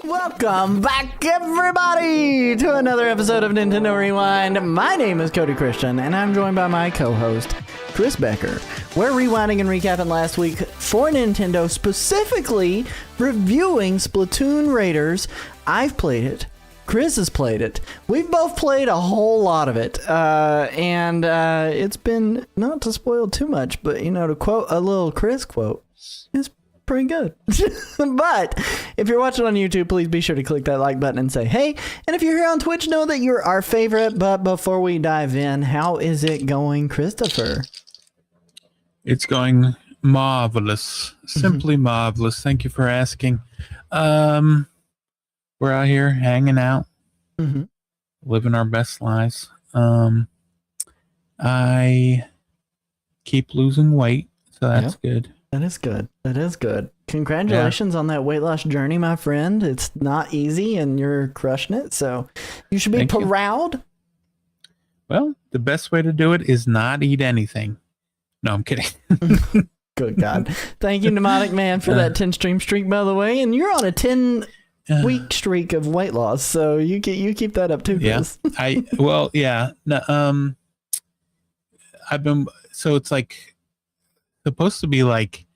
Welcome back, everybody, to another episode of Nintendo Rewind. My name is Cody Christian, and I'm joined by my co-host, Chris Becker. We're rewinding and recapping last week for Nintendo, specifically reviewing Splatoon Raiders. I've played it. Chris has played it. We've both played a whole lot of it, and it's been, not to spoil too much, but, you know, to quote a little Chris quote, it's pretty good. But if you're watching on YouTube, please be sure to click that like button and say hey. And if you're here on Twitch, know that you're our favorite. But before we dive in, how is it going, Christopher? It's going marvelous. Simply marvelous. Thank you for asking. We're out here hanging out, living our best lives. I keep losing weight, so that's good. That is good. That is good. Congratulations on that weight loss journey, my friend. It's not easy, and you're crushing it, so you should be proud. Well, the best way to do it is not eat anything. No, I'm kidding. Good God. Thank you, Mnemonic Man, for that 10-stream streak, by the way. And you're on a 10-week streak of weight loss, so you keep that up too, Chris. Yeah. No, I've been, so it's like supposed to be like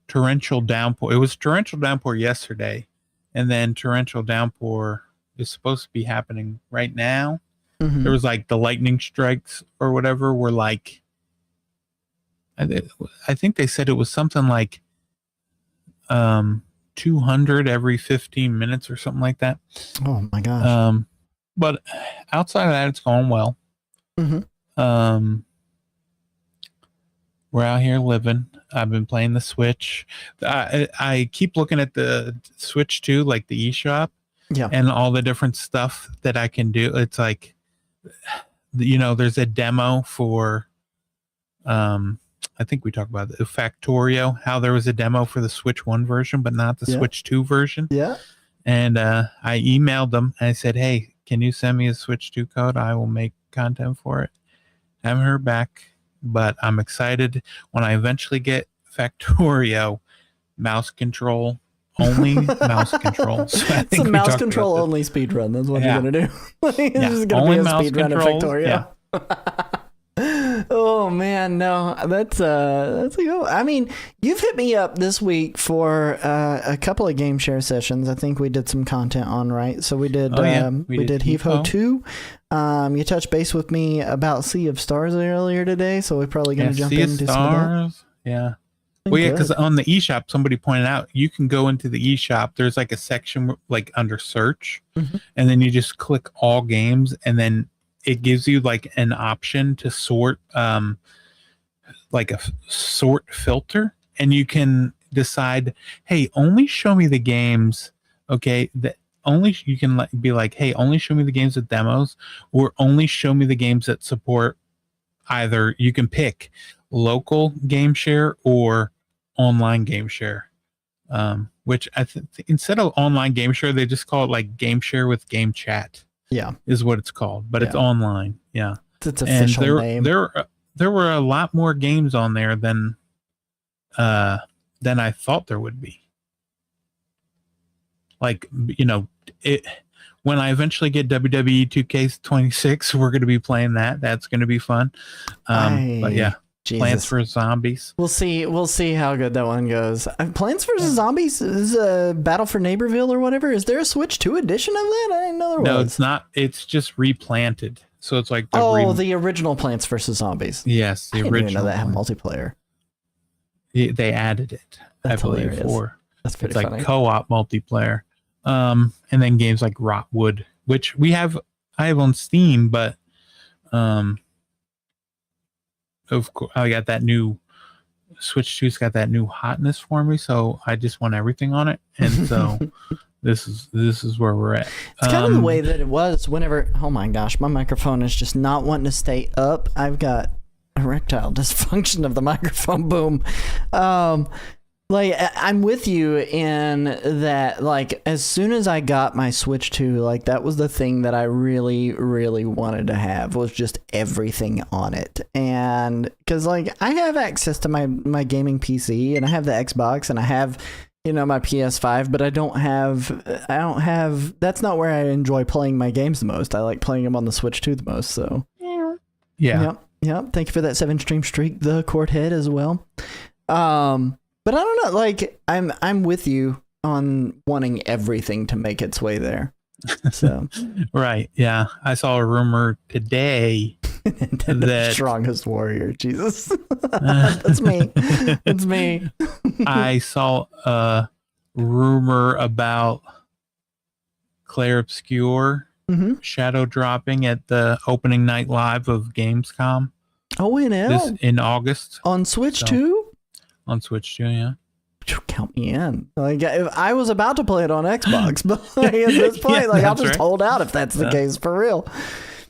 torrential downpour. It was torrential downpour yesterday, and then torrential downpour is supposed to be happening right now. There was like the lightning strikes or whatever were like, I think they said it was something like 200 every 15 minutes or something like that. Oh my gosh. But outside of that, it's going well. We're out here living. I've been playing the Switch. I keep looking at the Switch too, like the eShop, and all the different stuff that I can do. It's like, you know, there's a demo for, I think we talked about the Factorio, how there was a demo for the Switch 1 version, but not the Switch 2 version. Yeah. And I emailed them and I said, hey, can you send me a Switch 2 code? I will make content for it. I haven't heard back, but I'm excited when I eventually get Factorio mouse control only. Mouse control. So I think it's a mouse control only speed run. That's what you're gonna do. It's just gonna be a speed run of Factorio. Oh man, no, that's a go. I mean, you've hit me up this week for a couple of game share sessions. I think we did some content on, right? So we did we did Heave Ho 2. You touched base with me about Sea of Stars earlier today, so we're probably going to jump into some of that. Yeah. Well, yeah, because on the eShop, somebody pointed out you can go into the eShop. There's like a section like under search, and then you just click all games, and then it gives you like an option to sort, like a sort filter, and you can decide, hey, only show me the games. Okay, that only you can be like, hey, only show me the games with demos, or only show me the games that support either. You can pick local game share or online game share, which I think instead of online game share, they just call it like game share with game chat. Yeah, is what it's called, but it's online. Yeah, it's official name. There were a lot more games on there than I thought there would be. Like, you know, when I eventually get WWE 2K26, we're going to be playing that. That's going to be fun. But yeah, Jesus. Plants vs. Zombies. We'll see how good that one goes. Plants vs. Zombies is a Battle for Neighborville or whatever. Is there a Switch 2 edition of that? I didn't know there was. No, it's not. It's just replanted. So it's like the original Plants vs. Zombies. Yes, the original. I didn't even know that had multiplayer. They added it. That's I believe hilarious. That's pretty funny. It's like co-op multiplayer. And then games like Rotwood, which I have on Steam, but of course I got that new Switch 2's got that new hotness for me, so I just want everything on it, and so this is where we're at. It's kind of the way that it was whenever. Oh my gosh, my microphone is just not wanting to stay up. I've got erectile dysfunction of the microphone. Boom. Like, I'm with you in that, like, as soon as I got my Switch 2, like, that was the thing that I really, really wanted to have, was just everything on it. And, because, like, I have access to my gaming PC, and I have the Xbox, and I have my PS5, but I don't have. That's not where I enjoy playing my games the most. I like playing them on the Switch 2 the most. So Yeah. Yep. Thank you for that 7-stream streak, the Court Head as well. But I don't know. Like I'm with you on wanting everything to make its way there. So Right. Yeah. I saw a rumor today that strongest warrior. Jesus, that's me. That's me. I saw a rumor about Claire Obscure shadow dropping at the opening night live of Gamescom. ONL in August on Switch 2. On Switch 2, yeah. Count me in. Like, if I was about to play it on Xbox, but like, at this point, I'll just hold out if that's the case for real.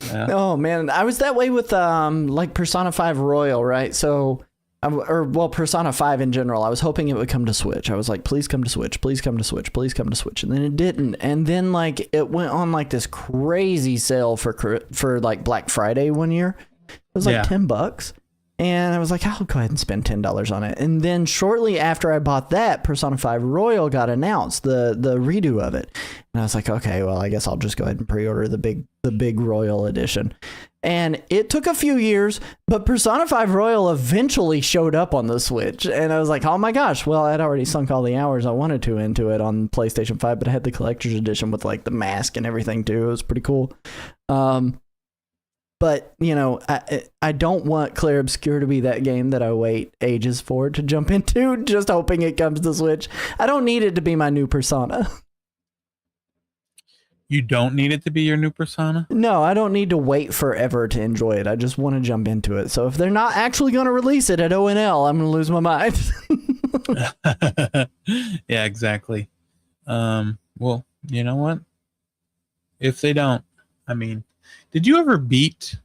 Yeah. Oh man, I was that way with like Persona 5 Royal, right? So, Persona 5 in general. I was hoping it would come to Switch. I was like, please come to Switch, please come to Switch, please come to Switch, and then it didn't. And then like it went on like this crazy sale for like Black Friday one year. It was like $10. And I was like, I'll go ahead and spend $10 on it. And then shortly after I bought that, Persona 5 Royal got announced, the redo of it. And I was like, okay, well, I guess I'll just go ahead and pre-order the big Royal edition. And it took a few years, but Persona 5 Royal eventually showed up on the Switch. And I was like, oh my gosh, well, I'd already sunk all the hours I wanted to into it on PlayStation 5, but I had the collector's edition with like the mask and everything too. It was pretty cool. But, I don't want Claire Obscure to be that game that I wait ages for to jump into, just hoping it comes to Switch. I don't need it to be my new Persona. You don't need it to be your new Persona? No, I don't need to wait forever to enjoy it. I just want to jump into it. So if they're not actually going to release it at ONL, I'm going to lose my mind. Yeah, exactly. Well, you know what? If they don't, I mean... Did you ever beat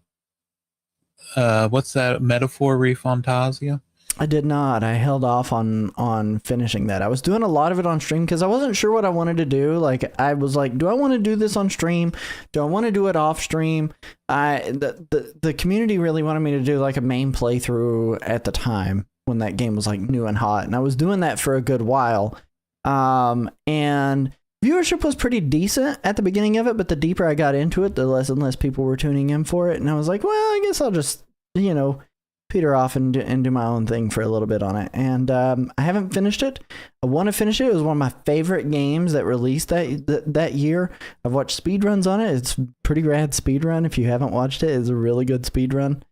what's that, Metaphor Refantasia? I did not. I held off on finishing that. I was doing a lot of it on stream because I wasn't sure what I wanted to do. Like I was like, do I want to do this on stream? Do I want to do it off stream? The community really wanted me to do like a main playthrough at the time when that game was like new and hot, and I was doing that for a good while. And viewership was pretty decent at the beginning of it, but the deeper I got into it, the less and less people were tuning in for it. And I was like, well, I guess I'll just, peter off and do my own thing for a little bit on it. And I haven't finished it. I want to finish it. It was one of my favorite games that released that year. I've watched speedruns on it. It's pretty rad speedrun. If you haven't watched it, it's a really good speedrun.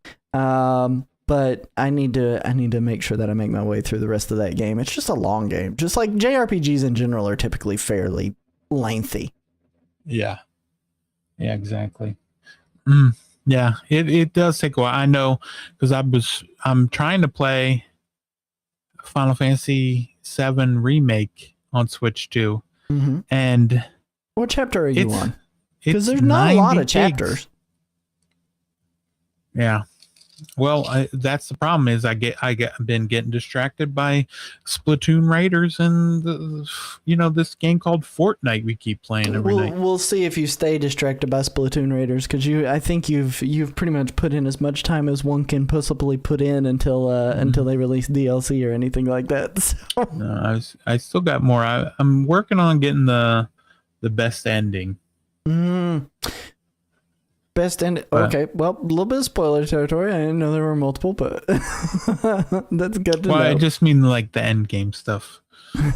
But I need to make sure that I make my way through the rest of that game. It's just a long game. Just like JRPGs in general are typically fairly lengthy. Yeah. Yeah, exactly. Yeah, it does take a while. I know because I'm trying to play Final Fantasy VII Remake on Switch 2. Mm-hmm. And what chapter are you on? Because there's not a lot of chapters. Yeah. Well, that's the problem is I've been getting distracted by Splatoon Raiders and this game called Fortnite we keep playing every night. We'll see if you stay distracted by Splatoon Raiders because I think you've pretty much put in as much time as one can possibly put in until they release DLC or anything like that. So. No, I still got more. I'm working on getting the best ending. Best end. Okay, well, a little bit of spoiler territory. I didn't know there were multiple, but that's good to know. I just mean like the end game stuff,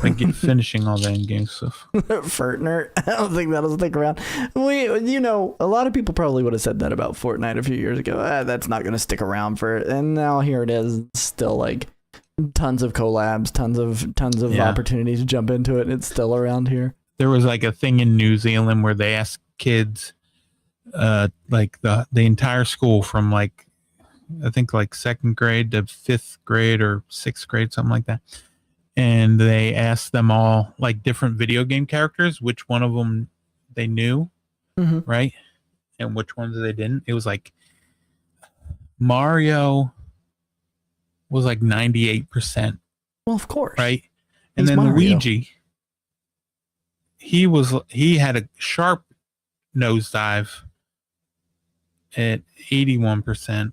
like finishing all the end game stuff. Fortnite. I don't think that'll stick around. A lot of people probably would have said that about Fortnite a few years ago. That's not going to stick around for it. And now here it is, still like tons of collabs, tons of opportunities to jump into it. And it's still around here. There was like a thing in New Zealand where they asked kids. Like the entire school from like I think like 2nd grade to 5th grade or 6th grade, something like that, and they asked them all like different video game characters, which one of them they knew, right, and which ones they didn't. It was like Mario was like 98%. Well, of course, right, and then Mario. Luigi, he had a sharp nosedive at 81%.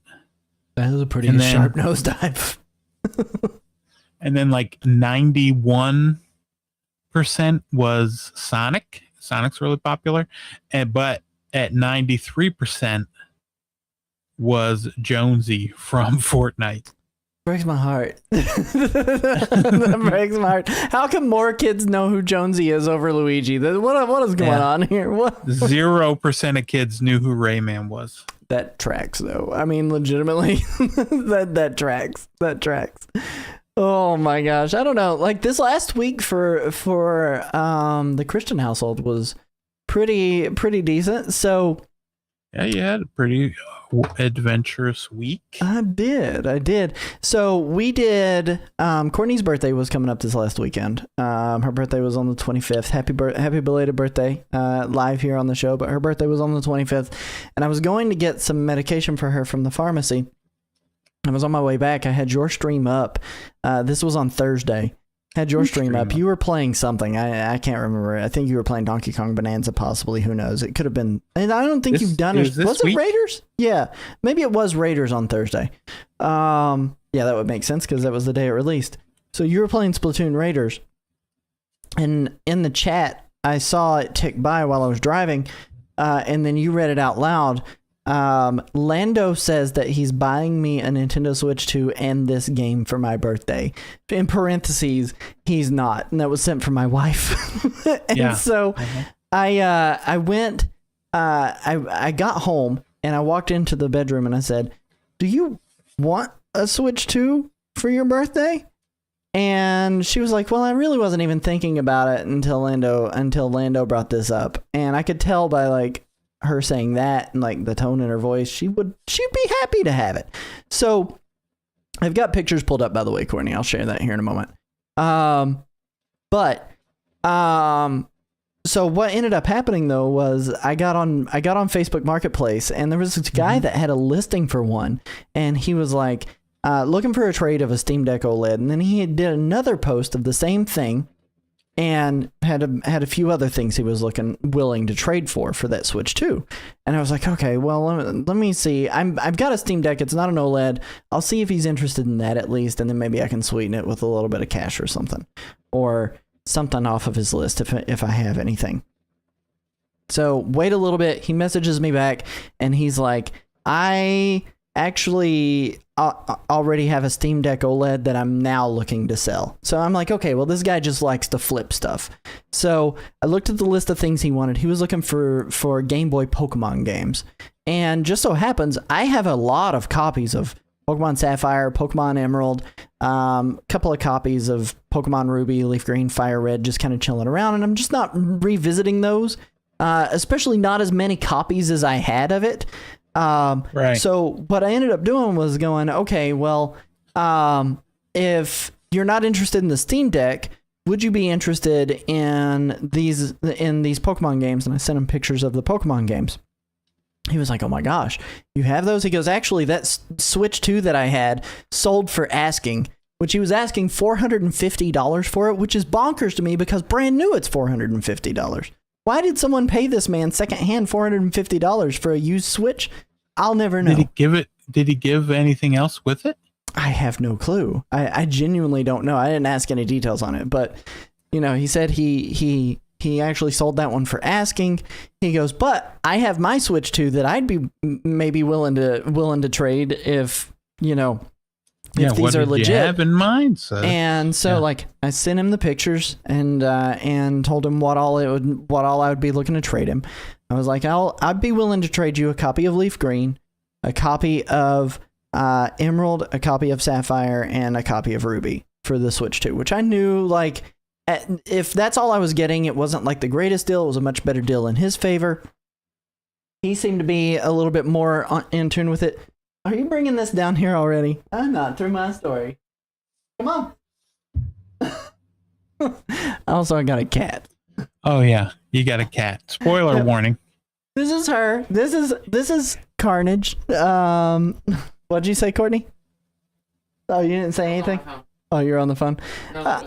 That is a pretty sharp nosedive. And then like 91 8% was Sonic. Sonic's really popular. But at 93% was Jonesy from Fortnite. Breaks my heart. That breaks my heart. How come more kids know who Jonesy is over Luigi? What is going on here? What? 0% of kids knew who Rayman was. That tracks, though. I mean, legitimately, that tracks. That tracks. Oh my gosh, I don't know. Like this last week for the Christian household was pretty decent. So yeah, you had a pretty adventurous week. I did. So we did. Courtney's birthday was coming up this last weekend. Her birthday was on the 25th. Happy belated birthday! Live here on the show, but her birthday was on the 25th, and I was going to get some medication for her from the pharmacy. I was on my way back. I had your stream up. This was on Thursday. Had your stream up. You were playing something. I can't remember. I think you were playing Donkey Kong Bonanza, possibly. Who knows? It could have been. And I don't think you've done it. Was it Raiders? Yeah. Maybe it was Raiders on Thursday. Yeah, that would make sense because that was the day it released. So you were playing Splatoon Raiders. And in the chat, I saw it tick by while I was driving. And then you read it out loud. Lando says that he's buying me a Nintendo Switch 2 and this game for my birthday. In parentheses, he's not. And that was sent from my wife. And so I went, I got home and I walked into the bedroom and I said, do you want a Switch 2 for your birthday? And she was like, well, I really wasn't even thinking about it until Lando brought this up. And I could tell by like, her saying that and like the tone in her voice, she'd be happy to have it. So I've got pictures pulled up, by the way, Courtney. I'll share that here in a moment. So what ended up happening though was I got on Facebook Marketplace and there was this guy that had a listing for one, and he was like looking for a trade of a Steam Deck OLED, and then he did another post of the same thing and had a few other things he was willing to trade for that Switch 2. And I was like, okay, well, let me see. I've got a Steam Deck. It's not an OLED. I'll see if he's interested in that at least, and then maybe I can sweeten it with a little bit of cash or something off of his list if I have anything. So wait a little bit. He messages me back, and he's like, I actually already have a Steam Deck OLED that I'm now looking to sell. So I'm like, okay, well, this guy just likes to flip stuff. So I looked at the list of things he wanted. He was looking for Game Boy Pokemon games. And just so happens, I have a lot of copies of Pokemon Sapphire, Pokemon Emerald, couple of copies of Pokemon Ruby, Leaf Green, Fire Red, just kind of chilling around. And I'm just not revisiting those, especially not as many copies as I had of it. Right. So what I ended up doing was going, okay, well, if you're not interested in the Steam Deck, would you be interested in these Pokemon games? And I sent him pictures of the Pokemon games. He was like, oh my gosh, you have those? He goes, actually, that Switch 2 that I had sold for asking, which he was asking $450 for it, which is bonkers to me because brand new it's $450. Why did someone pay this man secondhand $450 for a used Switch? I'll never know. Did he give anything else with it? I have no clue. I genuinely don't know. I didn't ask any details on it, but he said he actually sold that one for asking. He goes, but I have my Switch 2 that I'd be maybe willing to trade if if these are legit. You have in mind, so. And so I sent him the pictures and told him what all I would be looking to trade him. I was like, I'd be willing to trade you a copy of Leaf Green, a copy of Emerald, a copy of Sapphire, and a copy of Ruby for the Switch 2, which I knew if that's all I was getting, it wasn't like the greatest deal. It was a much better deal in his favor. He seemed to be a little bit more in tune with it. Are you bringing this down here already? I'm not through my story. Come on. Also, I got a cat. Oh yeah, you got a cat. Spoiler warning. This is her. This is Carnage. What'd you say, Courtney? Oh, you didn't say anything? Oh, you're on the phone. No,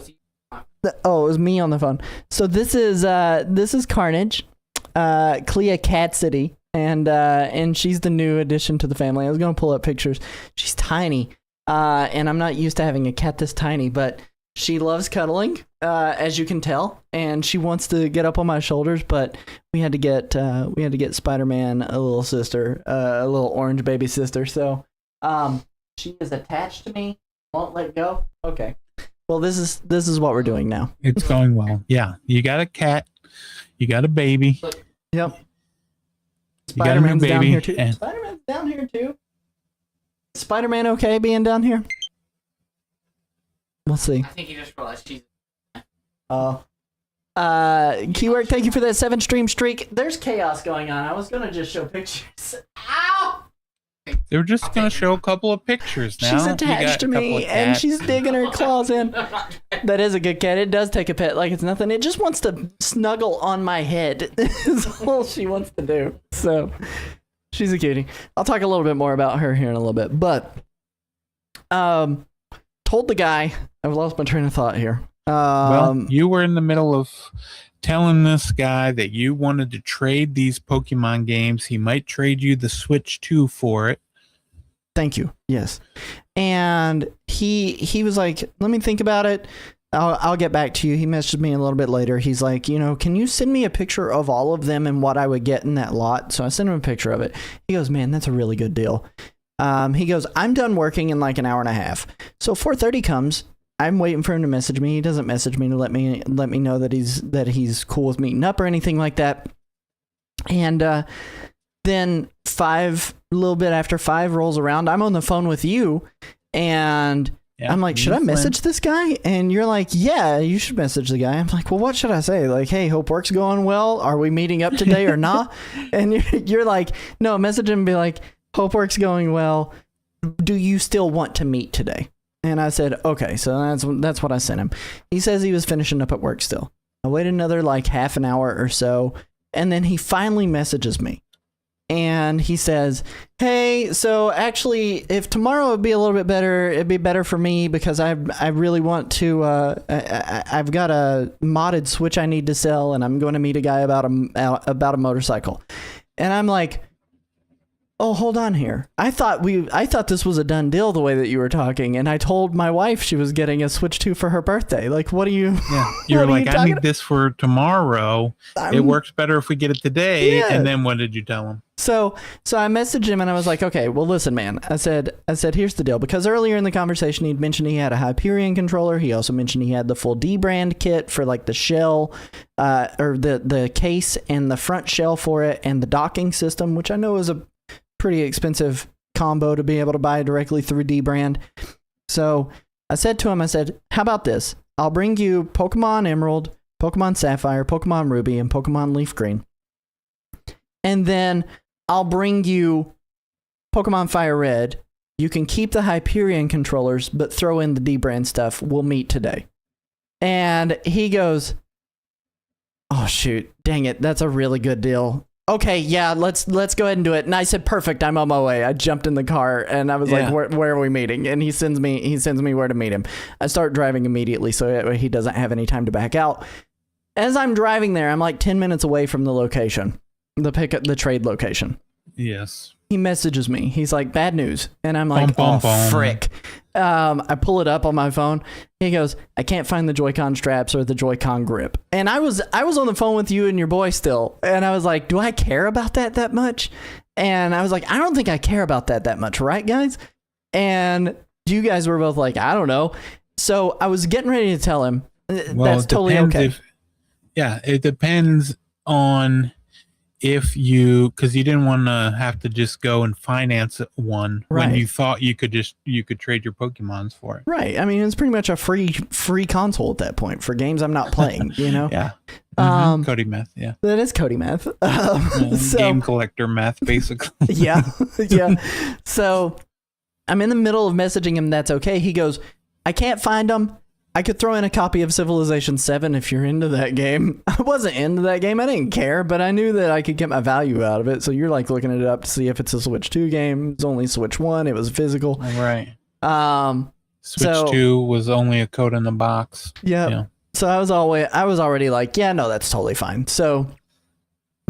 it was me on the phone. So this is Carnage, Clea Cat City. And she's the new addition to the family. I was going to pull up pictures. She's tiny. And I'm not used to having a cat this tiny, but She loves cuddling, as you can tell, and she wants to get up on my shoulders. But we had to get Spider-Man a little sister, a little orange baby sister. So she is attached to me, won't let go. Okay. Well, this is what we're doing now. It's going well. Yeah, you got a cat, you got a baby. Yep. Spider-Man's down here too. And Spider-Man's down here too. Is Spider-Man okay being down here? We'll see. I think he just realized she's. Oh. Keyword, thank you for that 7-stream streak. There's chaos going on. I was gonna just show pictures. Ow! they were just going to show a couple of pictures now. She's attached to me, and she's digging her claws in. That is a good cat. It does take a pet like it's nothing. It just wants to snuggle on my head. Is all she wants to do. So, she's a cutie. I'll talk a little bit more about her here in a little bit. But, told the guy, I've lost my train of thought here. Well, you were in the middle of telling this guy that you wanted to trade these Pokemon games. He might trade you the Switch 2 for it. Thank you. Yes. And he was like, let me think about it. I'll get back to you. He messaged me a little bit later. He's like, can you send me a picture of all of them and what I would get in that lot? So I sent him a picture of it. He goes, man, that's a really good deal. He goes, I'm done working in like an hour and a half. So 4:30 comes. I'm waiting for him to message me. He doesn't message me to let me know that he's cool with meeting up or anything like that. And then a little bit after 5 rolls around, I'm on the phone with you, and I'm like, should I message this guy? And you're like, yeah, you should message the guy. I'm like, well, what should I say? Like, hey, hope work's going well. Are we meeting up today or not? And you're like, no, message him and be like, hope work's going well. Do you still want to meet today? And I said, okay, so that's what I sent him. He says he was finishing up at work still. I waited another like half an hour or so, and then he finally messages me. And he says, hey, so actually, if tomorrow would be a little bit better, it'd be better for me because I really want to, I've got a modded Switch I need to sell, and I'm going to meet a guy about a motorcycle. And I'm like, oh, hold on here. I thought this was a done deal the way that you were talking, and I told my wife she was getting a Switch 2 for her birthday. Like, what are you? Yeah, you're like, I need this for tomorrow. It works better if we get it today. Yeah. And then what did you tell him? So I messaged him and I was like, okay, well, listen, man. I said, here's the deal. Because earlier in the conversation, he'd mentioned he had a Hyperion controller. He also mentioned he had the full D-brand kit for like the shell, or the case and the front shell for it, and the docking system, which I know is a pretty expensive combo to be able to buy directly through D-brand. So I said to him, how about this? I'll bring you Pokemon Emerald, Pokemon Sapphire, Pokemon Ruby, and Pokemon Leaf Green. And then I'll bring you Pokemon Fire Red. You can keep the Hyperion controllers, but throw in the D-brand stuff. We'll meet today. And he goes, oh shoot, dang it, that's a really good deal. Okay, yeah, let's go ahead and do it. And I said, perfect, I'm on my way. I jumped in the car and I was like, where are we meeting? And he sends me where to meet him. I start driving immediately so he doesn't have any time to back out. As I'm driving there, I'm like 10 minutes away from the location, the trade location. Yes. He messages me. He's like, bad news. And I'm like, frick. I pull it up on my phone. He goes, I can't find the Joy-Con straps or the Joy-Con grip. And I was on the phone with you and your boy still. And I was like, do I care about that much? And I was like, I don't think I care about that much, right, guys? And you guys were both like, I don't know. So I was getting ready to tell him, that's totally okay. It depends on if because you didn't want to have to just go and finance one when you thought you could trade your Pokemons for it. Right. I mean, it's pretty much a free console at that point for games I'm not playing, Yeah. Cody math. Yeah. That is Cody math. Game collector math, basically. Yeah. So I'm in the middle of messaging him. That's okay. He goes, I can't find them. I could throw in a copy of Civilization 7 if you're into that game. I wasn't into that game. I didn't care, but I knew that I could get my value out of it. So you're like looking it up to see if it's a Switch 2 game. It's only Switch 1. It was physical. Right. Switch 2 was only a code in the box. Yeah. So I was already like, yeah, no, that's totally fine. So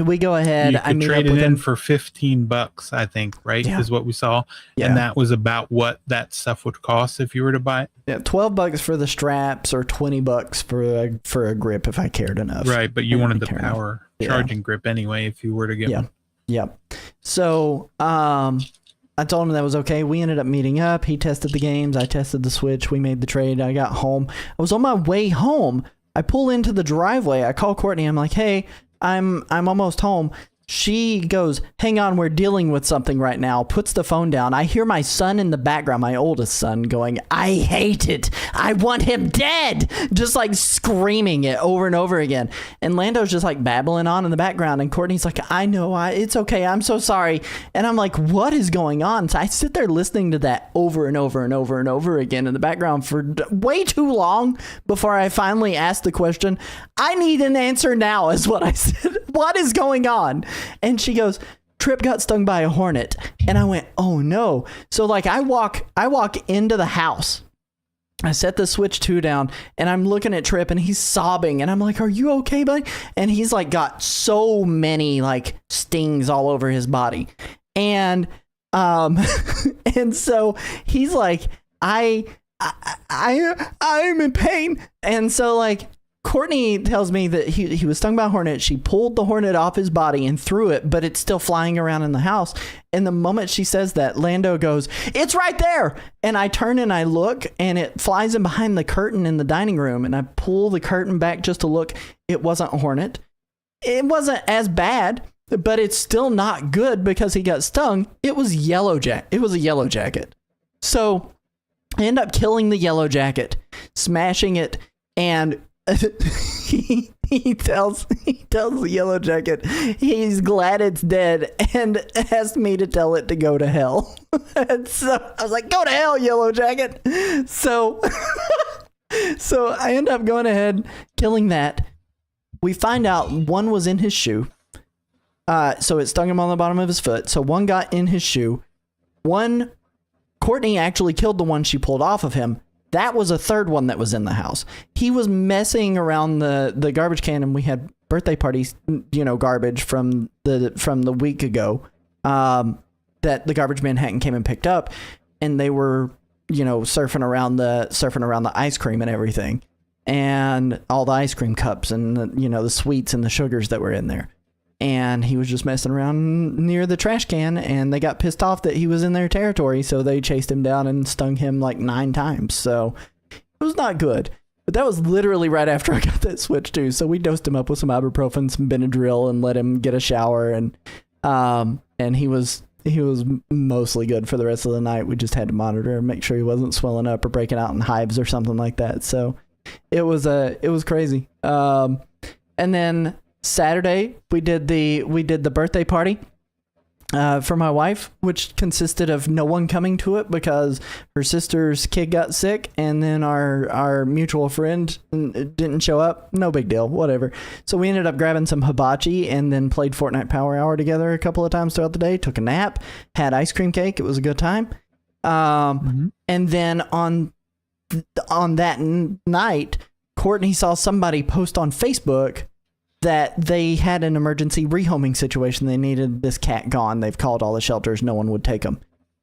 we go ahead. You I could meet trade up it with in him. for $15, I think, right? Yeah. Is what we saw. Yeah. And that was about what that stuff would cost if you were to buy it. Yeah, $12 for the straps or $20 for a grip if I cared enough. Right, but you wanted the Caring. power charging grip anyway if you were to get one. Yep. So I told him that was okay. We ended up meeting up. He tested the games. I tested the Switch. We made the trade. I got home. I was on my way home. I pull into the driveway. I call Courtney. I'm like, hey, I'm almost home. She goes, hang on, we're dealing with something right now. Puts the phone down. I hear my son in the background, my oldest son, going, I hate it. I want him dead. Just like screaming it over and over again. And Lando's just like babbling on in the background. And Courtney's like, I know, it's okay. I'm so sorry. And I'm like, what is going on? So I sit there listening to that over and over and over and over again in the background for way too long before I finally asked the question. I need an answer now, is what I said. What is going on? And she goes, Trip got stung by a hornet. And I went, oh no. So like I walk into the house. I set the Switch 2 down and I'm looking at Trip and he's sobbing and I'm like, are you okay, buddy? And he's like got so many like stings all over his body. And and so he's like, I'm in pain. And so like Courtney tells me that he was stung by a hornet. She pulled the hornet off his body and threw it, but it's still flying around in the house. And the moment she says that, Lando goes, it's right there. And I turn and I look and it flies in behind the curtain in the dining room. And I pull the curtain back just to look. It wasn't a hornet. It wasn't as bad, but it's still not good because he got stung. It was It was a yellow jacket. So I end up killing the yellow jacket, smashing it, and he tells the yellow jacket he's glad it's dead and asked me to tell it to go to hell. And so I was like, go to hell, yellow jacket. So I end up going ahead killing that. We find out one was in his shoe. So it stung him on the bottom of his foot. So one got in his shoe. Courtney actually killed the one she pulled off of him. That was a third one that was in the house. He was messing around the garbage can, and we had birthday parties, garbage from the week ago that the garbage man hadn't came and picked up, and they were surfing around the ice cream and everything, and all the ice cream cups and the sweets and the sugars that were in there. And he was just messing around near the trash can, and they got pissed off that he was in their territory, so they chased him down and stung him like 9 times. So it was not good. But that was literally right after I got that Switch too. So we dosed him up with some ibuprofen, some Benadryl, and let him get a shower. And he was mostly good for the rest of the night. We just had to monitor and make sure he wasn't swelling up or breaking out in hives or something like that. So it was crazy. And then Saturday we did the birthday party for my wife, which consisted of no one coming to it because her sister's kid got sick, and then our mutual friend didn't show up. No big deal, whatever. So we ended up grabbing some hibachi and then played Fortnite Power Hour together a couple of times throughout the day, took a nap, had ice cream cake. It was a good time. And then on that night, Courtney saw somebody post on Facebook that they had an emergency rehoming situation. They needed this cat gone. They've called all the shelters. No one would take them.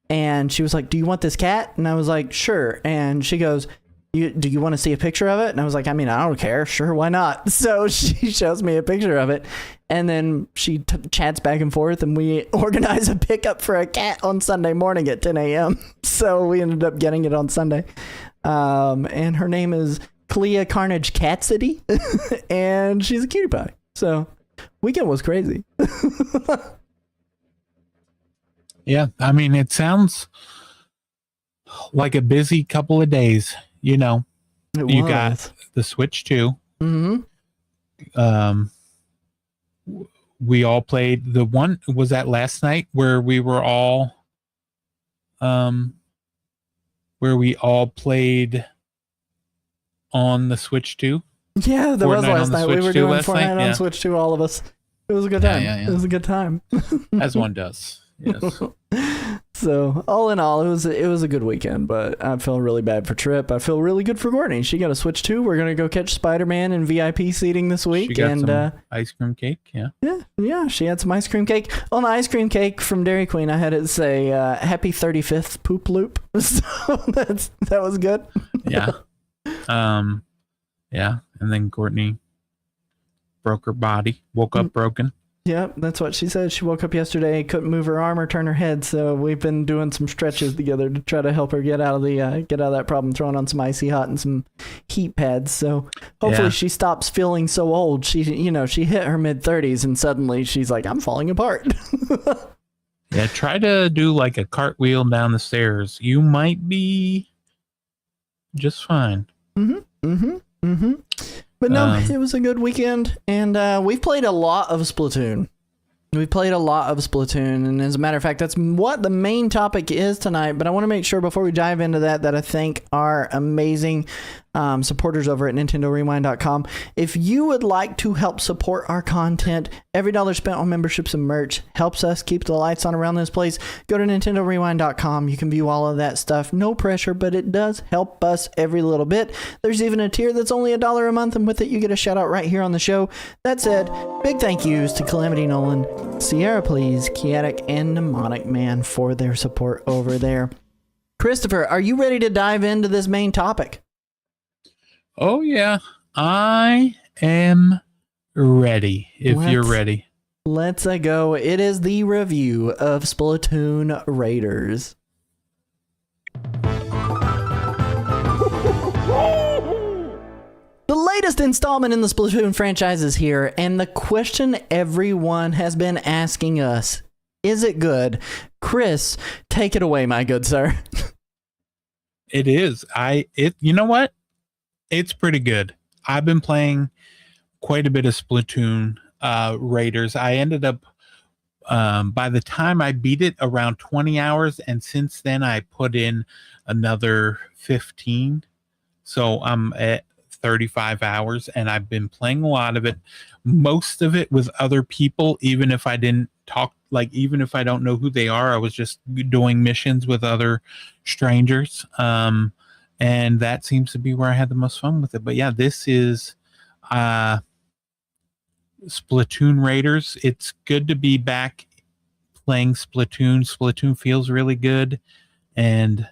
And she was like, do you want this cat? And I was like, sure. And she goes, do you want to see a picture of it? And I was like, I mean, I don't care. Sure, why not? So she shows me a picture of it. And then she chats back and forth, and we organize a pickup for a cat on Sunday morning at 10 a.m. So we ended up getting it on Sunday. And her name is Clea Carnage Catsidy, and she's a cutie pie. So weekend was crazy. Yeah, I mean, it sounds like a busy couple of days. You got the Switch 2. Mm-hmm. We all played the one. Was that last night where we were all played on the Switch 2? Yeah, there was last night. We were doing Fortnite on Switch 2, all of us. It was a good time. Yeah. It was a good time. As one does. Yes. So all in all, it was a good weekend, but I feel really bad for Trip. I feel really good for Courtney. She got a Switch 2. We're gonna go catch Spider-Man in VIP seating this week. She got some ice cream cake. Yeah. Yeah. She had some ice cream cake. On the ice cream cake from Dairy Queen, I had it say "Happy 35th Poop Loop." So that was good. Yeah. Yeah. And then Courtney broke her body. Woke up broken. Yep, that's what she said. She woke up yesterday, couldn't move her arm or turn her head, so we've been doing some stretches together to try to help her get out of that problem, throwing on some icy hot and some heat pads. So hopefully she stops feeling so old. She hit her mid-30s and suddenly she's like, I'm falling apart. Yeah, try to do like a cartwheel down the stairs. You might be just fine. But no, it was a good weekend, and we've played a lot of Splatoon. And as a matter of fact, that's what the main topic is tonight. But I want to make sure before we dive into that I thank our amazing supporters over at NintendoRewind.com. If you would like to help support our content, every dollar spent on memberships and merch helps us keep the lights on around this place. Go to NintendoRewind.com. You can view all of that stuff. No pressure, but it does help us every little bit. There's even a tier that's only $1 a month, and with it, you get a shout out right here on the show. That said, big thank yous to Calamity Nolan, Sierra Please, Chaotic, and Mnemonic Man for their support over there. Christopher, are you ready to dive into this main topic? Oh, yeah. I am ready, if you're ready. Let's go. It is the review of Splatoon Raiders. The latest installment in the Splatoon franchise is here, and the question everyone has been asking us, is it good? Chris, take it away, my good sir. It is. You know what? It's pretty good. I've been playing quite a bit of Splatoon Raiders. I ended up, by the time I beat it, around 20 hours. And since then, I put in another 15. So I'm at 35 hours. And I've been playing a lot of it. Most of it with other people, even if I didn't talk, like even if I don't know who they are, I was just doing missions with other strangers. And that seems to be where I had the most fun with it. But yeah, this is Splatoon Raiders. It's good to be back playing Splatoon. Splatoon feels really good. And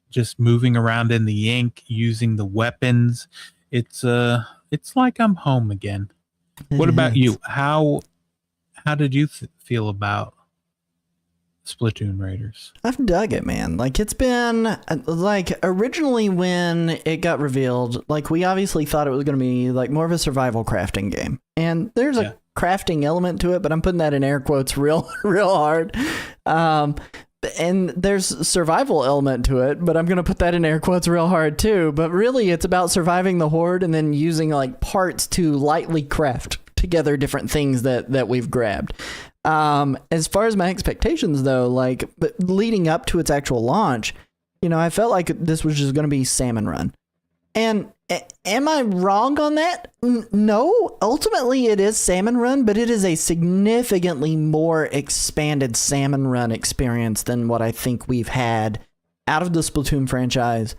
just moving around in the ink, using the weapons. It's like I'm home again. What about you? How did you feel about Splatoon Raiders? I've dug it, man. Like, it's been like originally when it got revealed, like we obviously thought it was going to be like more of a survival crafting game, and there's a crafting element to it, but I'm putting that in air quotes real hard. And there's survival element to it, but I'm going to put that in air quotes real hard too. But really it's about surviving the horde and then using like parts to lightly craft together different things that we've grabbed. As far as my expectations though, like leading up to its actual launch, you know, I felt like this was just going to be Salmon Run. And am I wrong on that? No, ultimately it is Salmon Run, but it is a significantly more expanded Salmon Run experience than what I think we've had out of the Splatoon franchise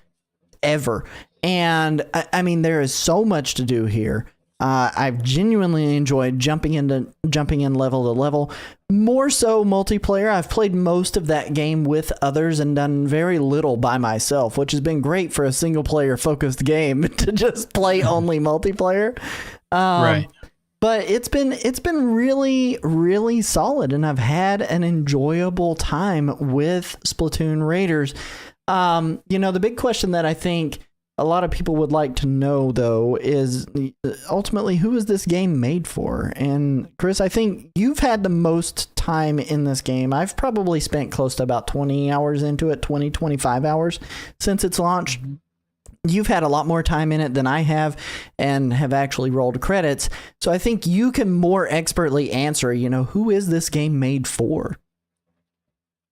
ever. And I mean, there is so much to do here. I've genuinely enjoyed jumping in level to level. More so multiplayer. I've played most of that game with others and done very little by myself, which has been great for a single player focused game to just play only multiplayer. Right. But it's been really, really solid, and I've had an enjoyable time with Splatoon Raiders. You know, the big question that I think a lot of people would like to know, though, is ultimately who is this game made for? And Chris, I think you've had the most time in this game. I've probably spent close to about 20 hours into it, 25 hours since its launch. You've had a lot more time in it than I have and have actually rolled credits. So I think you can more expertly answer, you know, who is this game made for?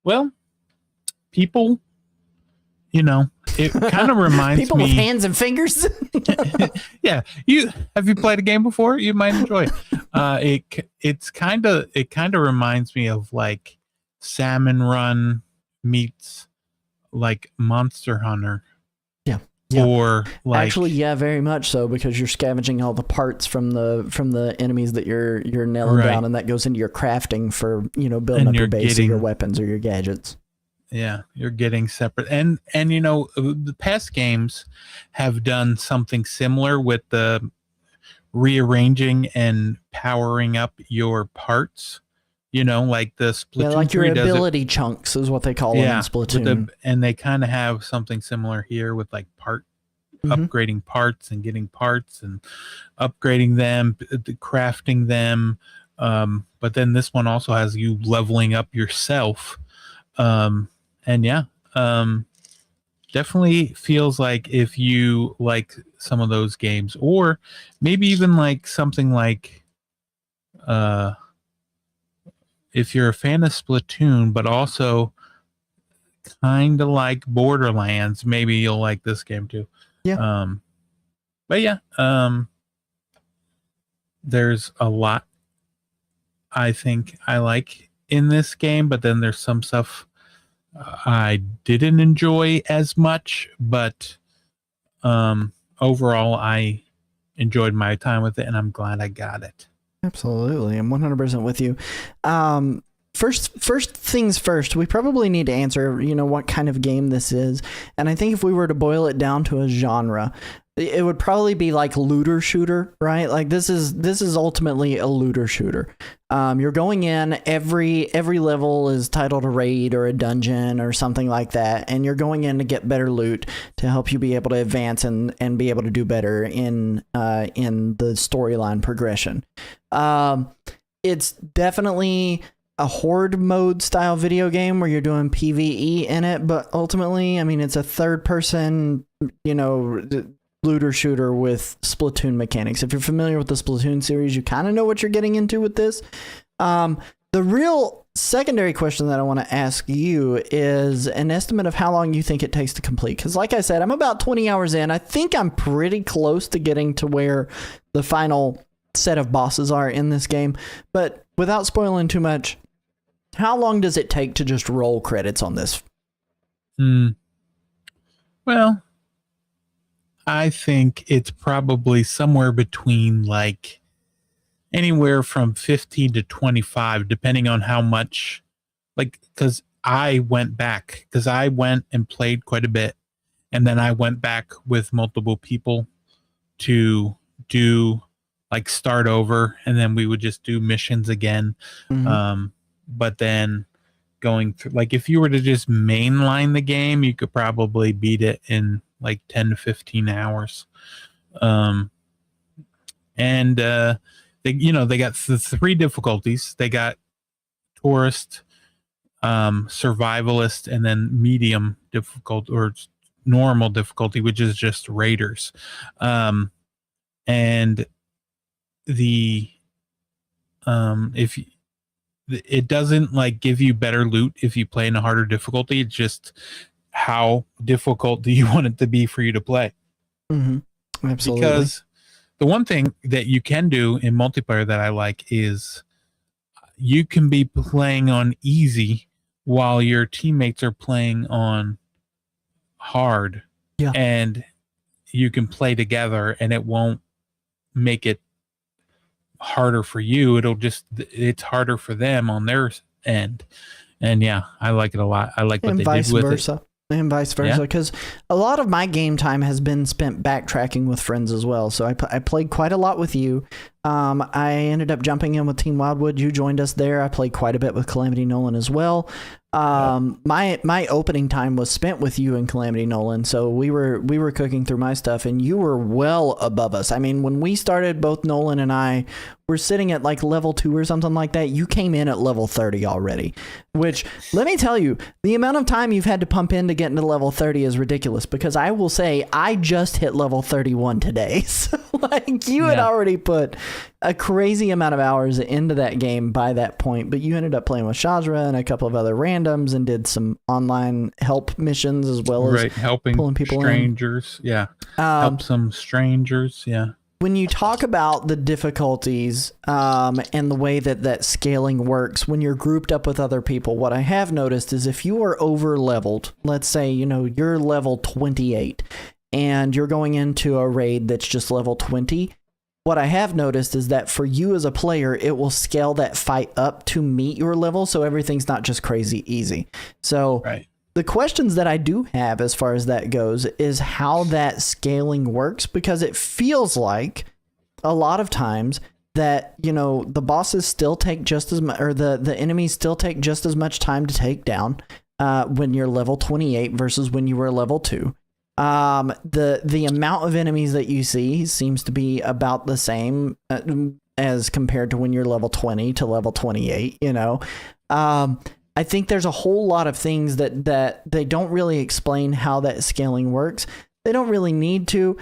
Well, people, you know, it kind of reminds people me. People with hands and fingers. Yeah, have you played a game before? You might enjoy it. It kind of reminds me of like Salmon Run meets like Monster Hunter. Yeah. Yeah. Or like, actually, yeah, very much so, because you're scavenging all the parts from the enemies that you're nailing down, and that goes into your crafting for building up your base or your weapons or your gadgets. Yeah, you're getting separate, and the past games have done something similar with the rearranging and powering up your parts. Like the Splatoon. Yeah, like your ability chunks is what they call them in Splatoon. And they kind of have something similar here with like upgrading parts and getting parts and upgrading them, crafting them. But then this one also has you leveling up yourself. Definitely feels like if you like some of those games, or maybe even like something like if you're a fan of Splatoon, but also kind of like Borderlands, maybe you'll like this game too. Yeah. There's a lot I think I like in this game, but then there's some stuff I didn't enjoy as much, but overall I enjoyed my time with it, and I'm glad I got it. Absolutely. I'm 100% with you. First things first, we probably need to answer, what kind of game this is. And I think if we were to boil it down to a genre, it would probably be like looter shooter, right? Like this is ultimately a looter shooter. You're going in, every level is titled a raid or a dungeon or something like that, and you're going in to get better loot to help you be able to advance and be able to do better in the storyline progression. It's definitely a horde mode style video game where you're doing PvE in it, but ultimately, I mean, it's a third person, looter shooter with Splatoon mechanics. If you're familiar with the Splatoon series, you kind of know what you're getting into with this. The real secondary question that I want to ask you is an estimate of how long you think it takes to complete. Because like I said, I'm about 20 hours in. I think I'm pretty close to getting to where the final set of bosses are in this game. But without spoiling too much, how long does it take to just roll credits on this? Well, I think it's probably somewhere between like anywhere from 15 to 25, depending on how much, like, because I went and played quite a bit, and then I went back with multiple people to do like start over, and then we would just do missions again. Mm-hmm. But then going through, like, if you were to just mainline the game, you could probably beat it in like 10 to 15 hours. They got the 3 difficulties. They got tourist, survivalist, and then medium difficult or normal difficulty, which is just raiders. And if it doesn't like give you better loot if you play in a harder difficulty, it's just how difficult do you want it to be for you to play. Mm-hmm. Absolutely. Because the one thing that you can do in multiplayer that I like is you can be playing on easy while your teammates are playing on hard. Yeah. And you can play together, and it won't make it harder for you. It's harder for them on their end. And yeah, I like it a lot. I like what they did with it. And vice versa, because a lot of my game time has been spent backtracking with friends as well. So I played quite a lot with you. I ended up jumping in with Team Wildwood. You joined us there. I played quite a bit with Calamity Nolan as well. My opening time was spent with you and Calamity Nolan, so we were cooking through my stuff, and you were well above us. I mean, when we started, both Nolan and I were sitting at like level 2 or something like that. You came in at level 30 already, which, let me tell you, the amount of time you've had to pump in to get into level 30 is ridiculous, because I will say I just hit level 31 today. So like you had already put a crazy amount of hours into that game by that point, but you ended up playing with Shazra and a couple of other randoms and did some online help missions as well as helping pulling people strangers. in. Help some strangers. when you talk about the difficulties and the way that scaling works when you're grouped up with other people, what I have noticed is if you are over leveled, let's say, you're level 28 and you're going into a raid that's just level 20, what I have noticed is that for you as a player, it will scale that fight up to meet your level, so everything's not just crazy easy. So right. The questions that I do have as far as that goes is how that scaling works, because it feels like a lot of times that, the bosses still take just as much, or the enemies still take just as much time to take down when you're level 28 versus when you were level 2. The amount of enemies that you see seems to be about the same as compared to when you're level 20 to level 28, I think there's a whole lot of things that they don't really explain how that scaling works. They don't really need to,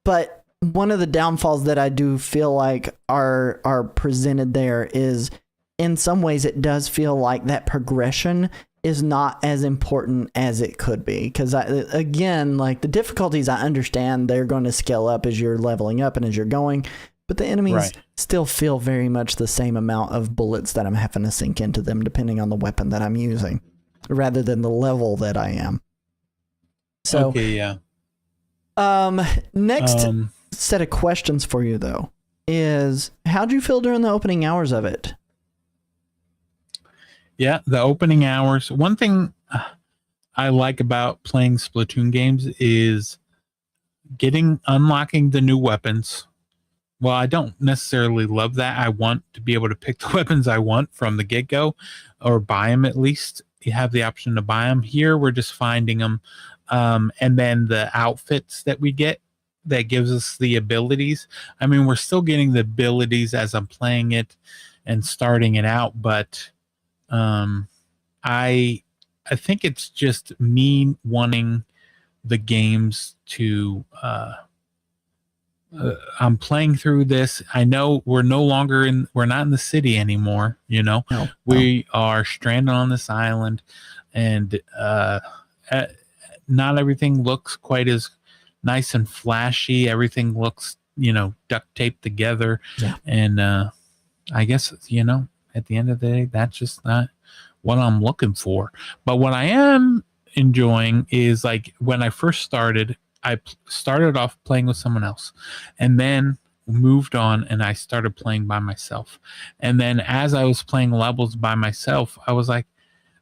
but one of the downfalls that I do feel like are presented there is in some ways it does feel like that progression is not as important as it could be. Because again, like the difficulties, I understand they're going to scale up as you're leveling up and as you're going, but the enemies still feel very much the same amount of bullets that I'm having to sink into them, depending on the weapon that I'm using, rather than the level that I am. So, okay, yeah. Next set of questions for you, though, is how'd you feel during the opening hours of it? Yeah, the opening hours. One thing I like about playing Splatoon games is unlocking the new weapons. Well, I don't necessarily love that. I want to be able to pick the weapons I want from the get-go, or buy them at least. You have the option to buy them. Here, we're just finding them. And then the outfits that we get that gives us the abilities. I mean, we're still getting the abilities as I'm playing it and starting it out, but I think it's just me wanting the games to I'm playing through this. I know we're not in the city anymore, we are stranded on this island, and not everything looks quite as nice and flashy. Everything looks, duct taped together. Yeah. And I guess, at the end of the day, that's just not what I'm looking for. But what I am enjoying is, like, when I first started, I started off playing with someone else, and then moved on and I started playing by myself. And then as I was playing levels by myself, I was like,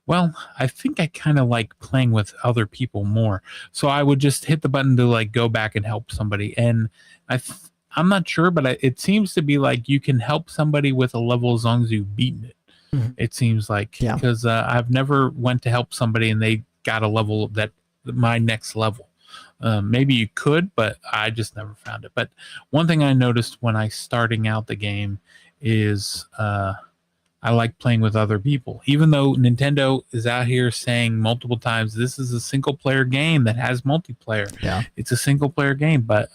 well, I think I kind of like playing with other people more. So I would just hit the button to, like, go back and help somebody. And I'm not sure, but it seems to be like you can help somebody with a level as long as you've beaten it. Mm-hmm. It seems like, because I've never went to help somebody and they got a level that my next level. Maybe you could, but I just never found it. But one thing I noticed when I starting out the game is I like playing with other people. Even though Nintendo is out here saying multiple times, this is a single player game that has multiplayer. Yeah. It's a single player game, but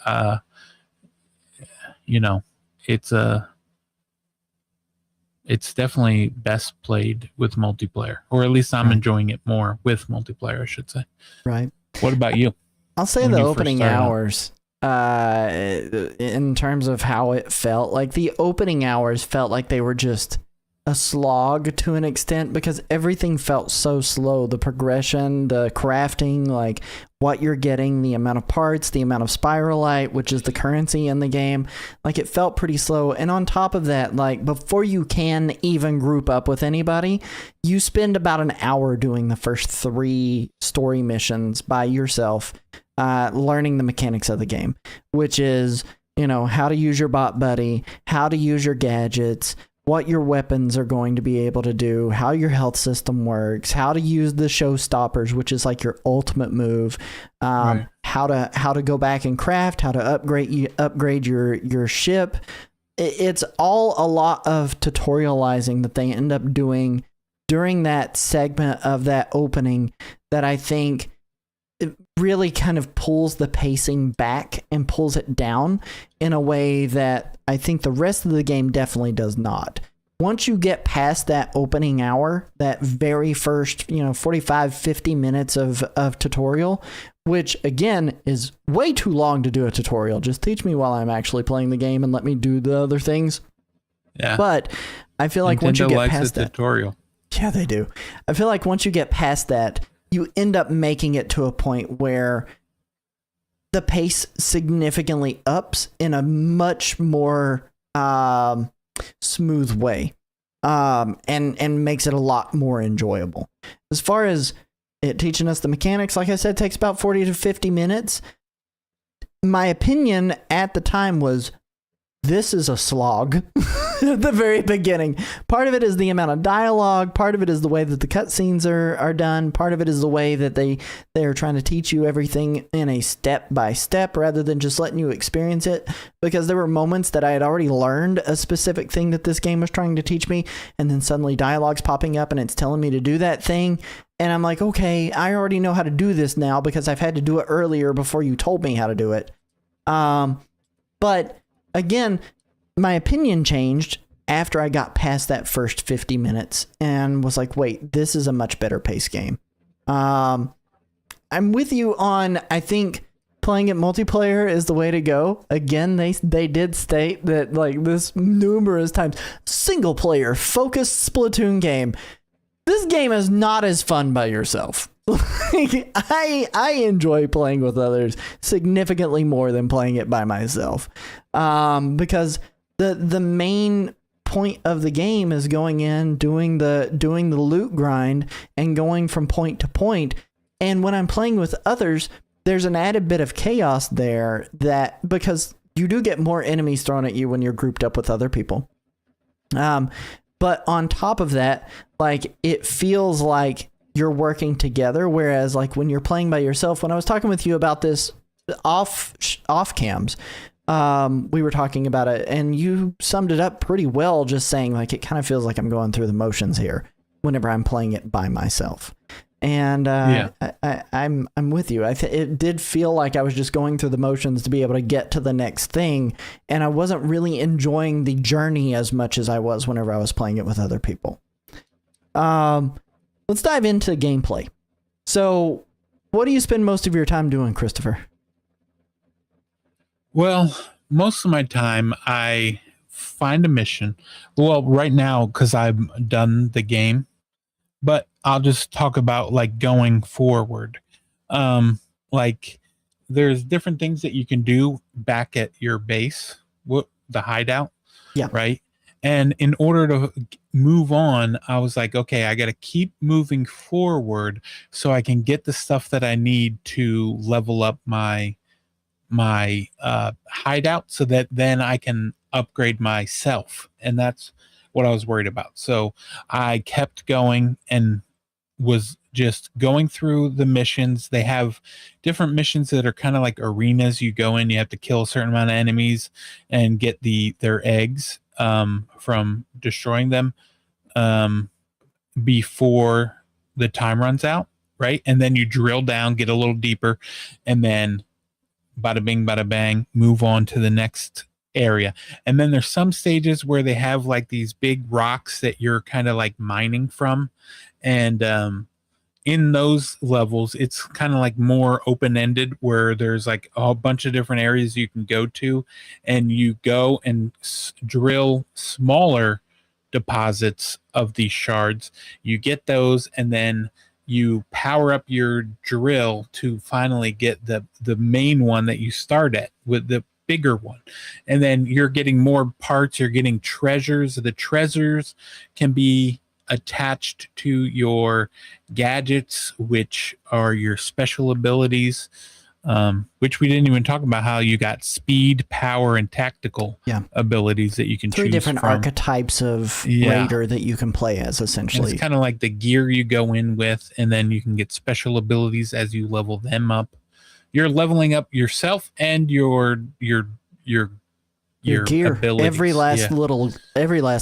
it's definitely best played with multiplayer, or at least I'm enjoying it more with multiplayer, I should say. Right. What about you? I'll say the opening hours, in terms of how it felt, like the opening hours felt like they were just a slog to an extent, because everything felt so slow. The progression, the crafting, like what you're getting, the amount of parts, the amount of spiralite, which is the currency in the game, like it felt pretty slow. And on top of that, like before you can even group up with anybody, you spend about an hour doing the first 3 story missions by yourself, learning the mechanics of the game, which is, how to use your bot buddy, how to use your gadgets, what your weapons are going to be able to do, how your health system works, how to use the showstoppers, which is like your ultimate move, right. how to go back and craft, how to upgrade your ship. It's all a lot of tutorializing that they end up doing during that segment of that opening that I think it really kind of pulls the pacing back and pulls it down in a way that I think the rest of the game definitely does not. Once you get past that opening hour, that very first, 45, 50 minutes of tutorial, which again is way too long to do a tutorial. Just teach me while I'm actually playing the game and let me do the other things. Yeah. But I feel like once you Nintendo get likes past a that, tutorial. yeah, they do. I feel like once you get past that, you end up making it to a point where the pace significantly ups in a much more smooth way, and makes it a lot more enjoyable. As far as it teaching us the mechanics, like I said, takes about 40 to 50 minutes. My opinion at the time was, this is a slog at the very beginning. Part of it is the amount of dialogue. Part of it is the way that the cutscenes are done. Part of it is the way that they are trying to teach you everything in a step by step rather than just letting you experience it. Because there were moments that I had already learned a specific thing that this game was trying to teach me, and then suddenly dialogue's popping up and it's telling me to do that thing. And I'm like, okay, I already know how to do this now because I've had to do it earlier before you told me how to do it. But again, my opinion changed after I got past that first 50 minutes and was like, wait, this is a much better pace game. I'm with you on, I think playing it multiplayer is the way to go. Again, they did state that, like, this numerous times, single player focused Splatoon game. This game is not as fun by yourself. I enjoy playing with others significantly more than playing it by myself, because the main point of the game is going in, doing the loot grind and going from point to point. And when I'm playing with others, there's an added bit of chaos there, that because you do get more enemies thrown at you when you're grouped up with other people. But on top of that, like, it feels like you're working together, whereas like when you're playing by yourself, when I was talking with you about this off cams, we were talking about it and you summed it up pretty well, just saying like, it kind of feels like I'm going through the motions here whenever I'm playing it by myself. And I'm with you. It did feel like I was just going through the motions to be able to get to the next thing, and I wasn't really enjoying the journey as much as I was whenever I was playing it with other people. Let's dive into gameplay. So, what do you spend most of your time doing, Christopher? Well, most of my time I find a mission. Well, right now, because I've done the game, but I'll just talk about like going forward. Like there's different things that you can do back at your base, the hideout. Yeah. Right. And in order to move on, I was like, okay, I got to keep moving forward so I can get the stuff that I need to level up my hideout, so that then I can upgrade myself. And that's what I was worried about. So I kept going and was just going through the missions. They have different missions that are kind of like arenas. You go in, you have to kill a certain amount of enemies and get their eggs from destroying them before the time runs out, right? And then you drill down, get a little deeper, and then bada bing, bada bang, move on to the next area. And then there's some stages where they have like these big rocks that you're kind of like mining from. And in those levels, it's kind of like more open-ended, where there's like a bunch of different areas you can go to, and you go and drill smaller deposits of these shards. You get those, and then you power up your drill to finally get the main one that you start at with the bigger one. And then you're getting more parts, you're getting treasures. The treasures can be attached to your gadgets, which are your special abilities, which we didn't even talk about, how you got speed, power, and tactical abilities that you can choose 3 different from. Archetypes of raider that you can play as, essentially. And it's kind of like the gear you go in with, and then you can get special abilities as you level them up. You're leveling up yourself and your gear, abilities. every last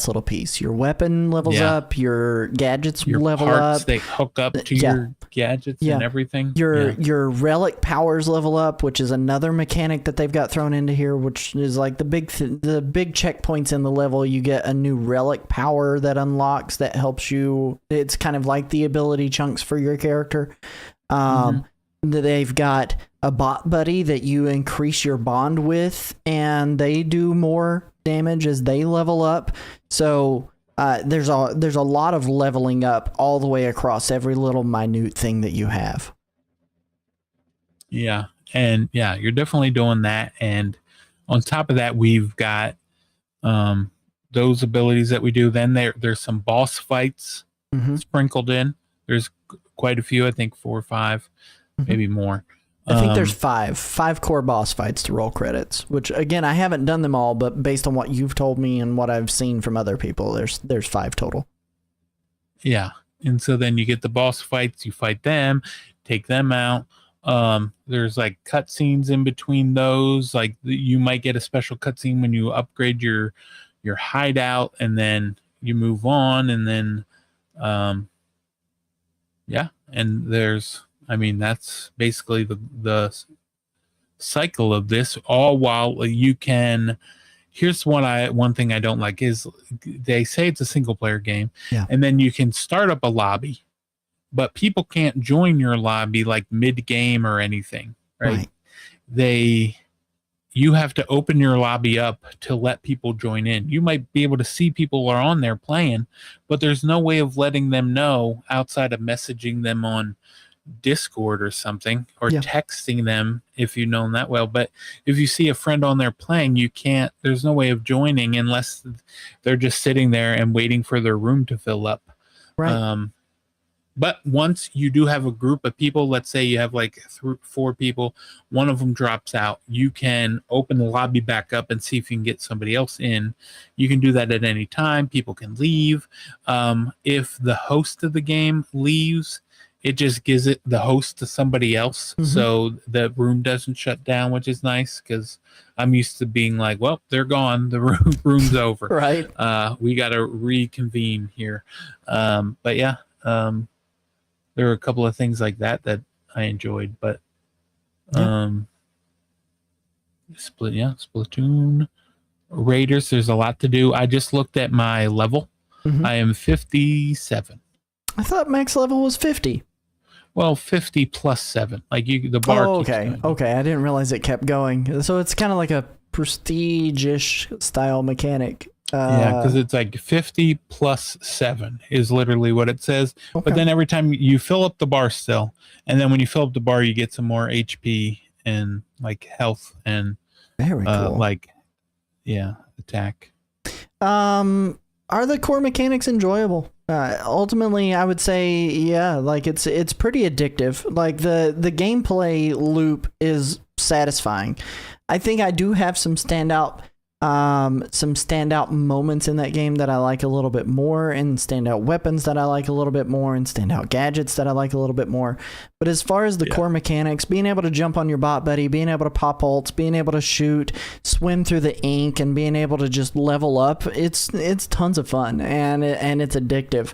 little piece. Your weapon levels up, your gadgets level parts, up. They hook up to your gadgets and everything. Your relic powers level up, which is another mechanic that they've got thrown into here, which is like the big checkpoints in the level. You get a new relic power that unlocks that helps you. It's kind of like the ability chunks for your character. they've got a bot buddy that you increase your bond with, and they do more damage as they level up. So there's a lot of leveling up all the way across every little minute thing that you have. Yeah. And yeah, you're definitely doing that. And on top of that, we've got those abilities that we do. Then there's some boss fights sprinkled in. There's quite a few, I think 4 or 5, maybe more. I think there's five core boss fights to roll credits, which again, I haven't done them all, but based on what you've told me and what I've seen from other people, there's 5 total. Yeah. And so then you get the boss fights, you fight them, take them out. There's like cutscenes in between those. Like you might get a special cutscene when you upgrade your hideout, and then you move on, and then yeah, and that's basically the cycle of this, all while you can. Here's one thing I don't like is they say it's a single player game, and then you can start up a lobby, but people can't join your lobby like mid game or anything, right? You have to open your lobby up to let people join in. You might be able to see people are on there playing, but there's no way of letting them know outside of messaging them on Discord or something, or texting them if you know them that well. But if you see a friend on there playing, there's no way of joining unless they're just sitting there and waiting for their room to fill up. Right. But once you do have a group of people, let's say you have like 4 people, one of them drops out, you can open the lobby back up and see if you can get somebody else in. You can do that at any time. People can leave. If the host of the game leaves, it just gives the host to somebody else. So the room doesn't shut down, which is nice, because I'm used to being like, well, they're gone. The room's over. Right. We got to reconvene here. But yeah. There were a couple of things like that I enjoyed, but Splatoon, Raiders, there's a lot to do. I just looked at my level. I am 57. I thought max level was 50. Well, 50 plus 7. Like the bar. Oh, okay. Okay, I didn't realize it kept going. So it's kind of like a prestige-ish style mechanic. Yeah, because it's like 50 plus 7 is literally what it says. Okay. But then every time you fill up the bar still, and then when you fill up the bar, you get some more HP and like health and very cool. Attack. Are the core mechanics enjoyable? Ultimately, I would say like it's pretty addictive. Like the gameplay loop is satisfying. I think I do have some standout moments in that game that I like a little bit more, and standout weapons that I like a little bit more, and standout gadgets that I like a little bit more. But as far as the core mechanics, being able to jump on your bot buddy, being able to pop ults, being able to shoot, swim through the ink, and being able to just level up, it's tons of fun, and it's addictive.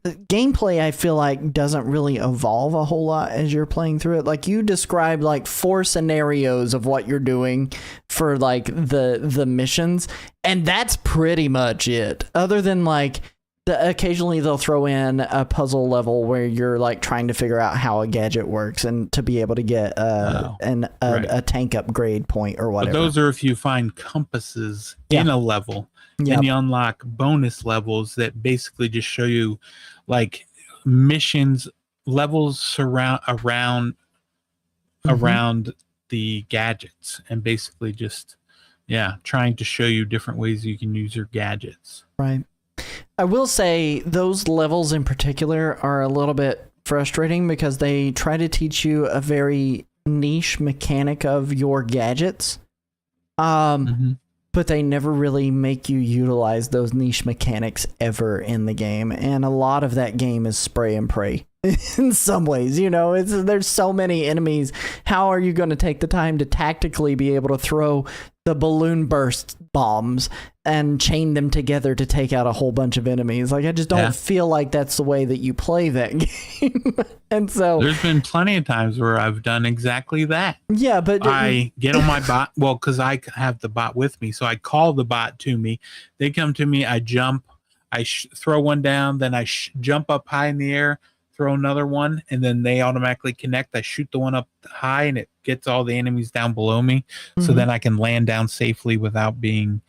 Gameplay, I feel like, doesn't really evolve a whole lot as you're playing through it. Like, you described like 4 scenarios of what you're doing for like the missions, and that's pretty much it, other than like occasionally they'll throw in a puzzle level where you're like trying to figure out how a gadget works and to be able to get a tank upgrade point or whatever. But those are if you find compasses in a level. And you unlock bonus levels that basically just show you like missions levels around the gadgets, and basically just trying to show you different ways you can use your gadgets. Right. I will say those levels in particular are a little bit frustrating because they try to teach you a very niche mechanic of your gadgets. But they never really make you utilize those niche mechanics ever in the game. And a lot of that game is spray and pray in some ways. You know, there's so many enemies. How are you going to take the time to tactically be able to throw the balloon burst bombs and chain them together to take out a whole bunch of enemies? Like, I just don't feel like that's the way that you play that game. And so there's been plenty of times where I've done exactly that. Yeah, but I get on my bot, because I have the bot with me, so I call the bot to me. They come to me, I jump, I throw one down, then I jump up high in the air, throw another one, and then they automatically connect. I shoot the one up high, and it gets all the enemies down below me, so then I can land down safely without being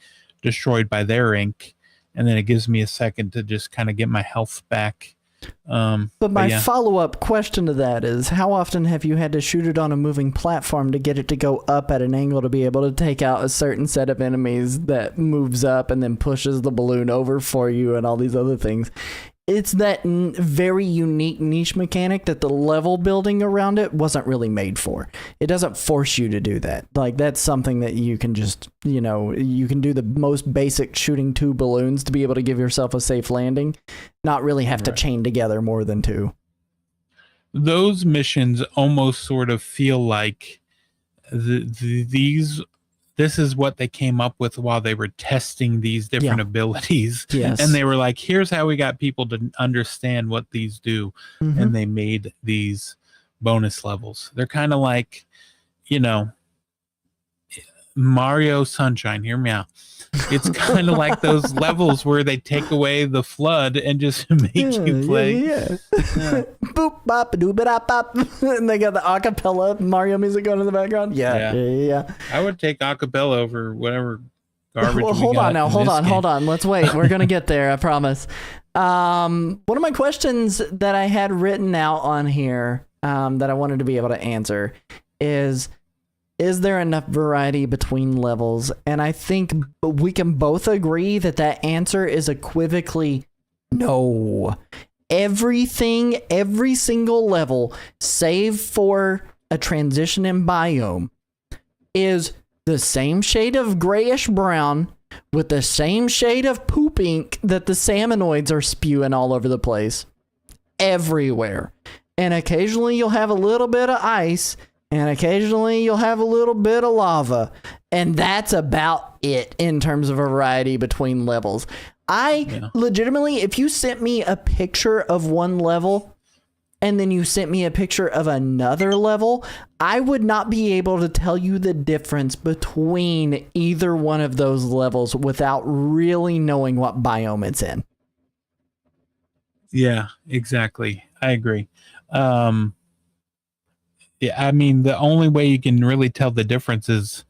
destroyed by their ink. And then it gives me a second to just kind of get my health back. But my follow-up question to that is, how often have you had to shoot it on a moving platform to get it to go up at an angle to be able to take out a certain set of enemies that moves up and then pushes the balloon over for you and all these other things? It's that very unique niche mechanic that the level building around it wasn't really made for. It doesn't force you to do that. Like, that's something that you can just, you can do the most basic shooting 2 balloons to be able to give yourself a safe landing, not really have to chain together more than 2. Those missions almost sort of feel like this is what they came up with while they were testing these different abilities. Yes. And they were like, here's how we got people to understand what these do. And they made these bonus levels. They're kind of like, Mario Sunshine, hear me out. It's kind of like those levels where they take away the flood and just make you play. Boop, bop, doo, ba, bop. And they got the acapella Mario music going in the background. Yeah. I would take acapella over whatever garbage. Well, hold on. Let's wait. We're going to get there, I promise. One of my questions that I had written out on here that I wanted to be able to answer is there enough variety between levels? And I think we can both agree that answer is equivocally no. Every single level, save for a transition in biome, is the same shade of grayish brown with the same shade of poop ink that the salmonoids are spewing all over the place. Everywhere. And occasionally you'll have a little bit of ice, and occasionally you'll have a little bit of lava. And that's about it in terms of variety between levels. Legitimately, if you sent me a picture of one level and then you sent me a picture of another level, I would not be able to tell you the difference between either one of those levels without really knowing what biome it's in. Yeah, exactly. I agree. Yeah, I mean, the only way you can really tell the difference is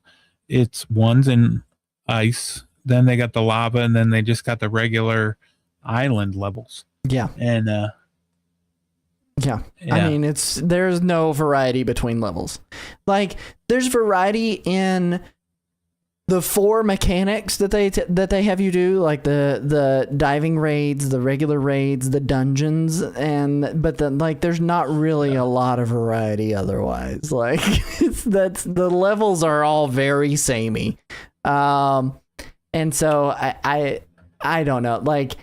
one's in ice, then they got the lava, and then they just got the regular island levels. Yeah. And yeah. I mean, there's no variety between levels. Like, there's variety in the 4 mechanics that they have you do, like the diving raids, the regular raids, the dungeons, but then, like, there's not really a lot of variety otherwise. Like, the levels are all very samey. And so I don't know, like,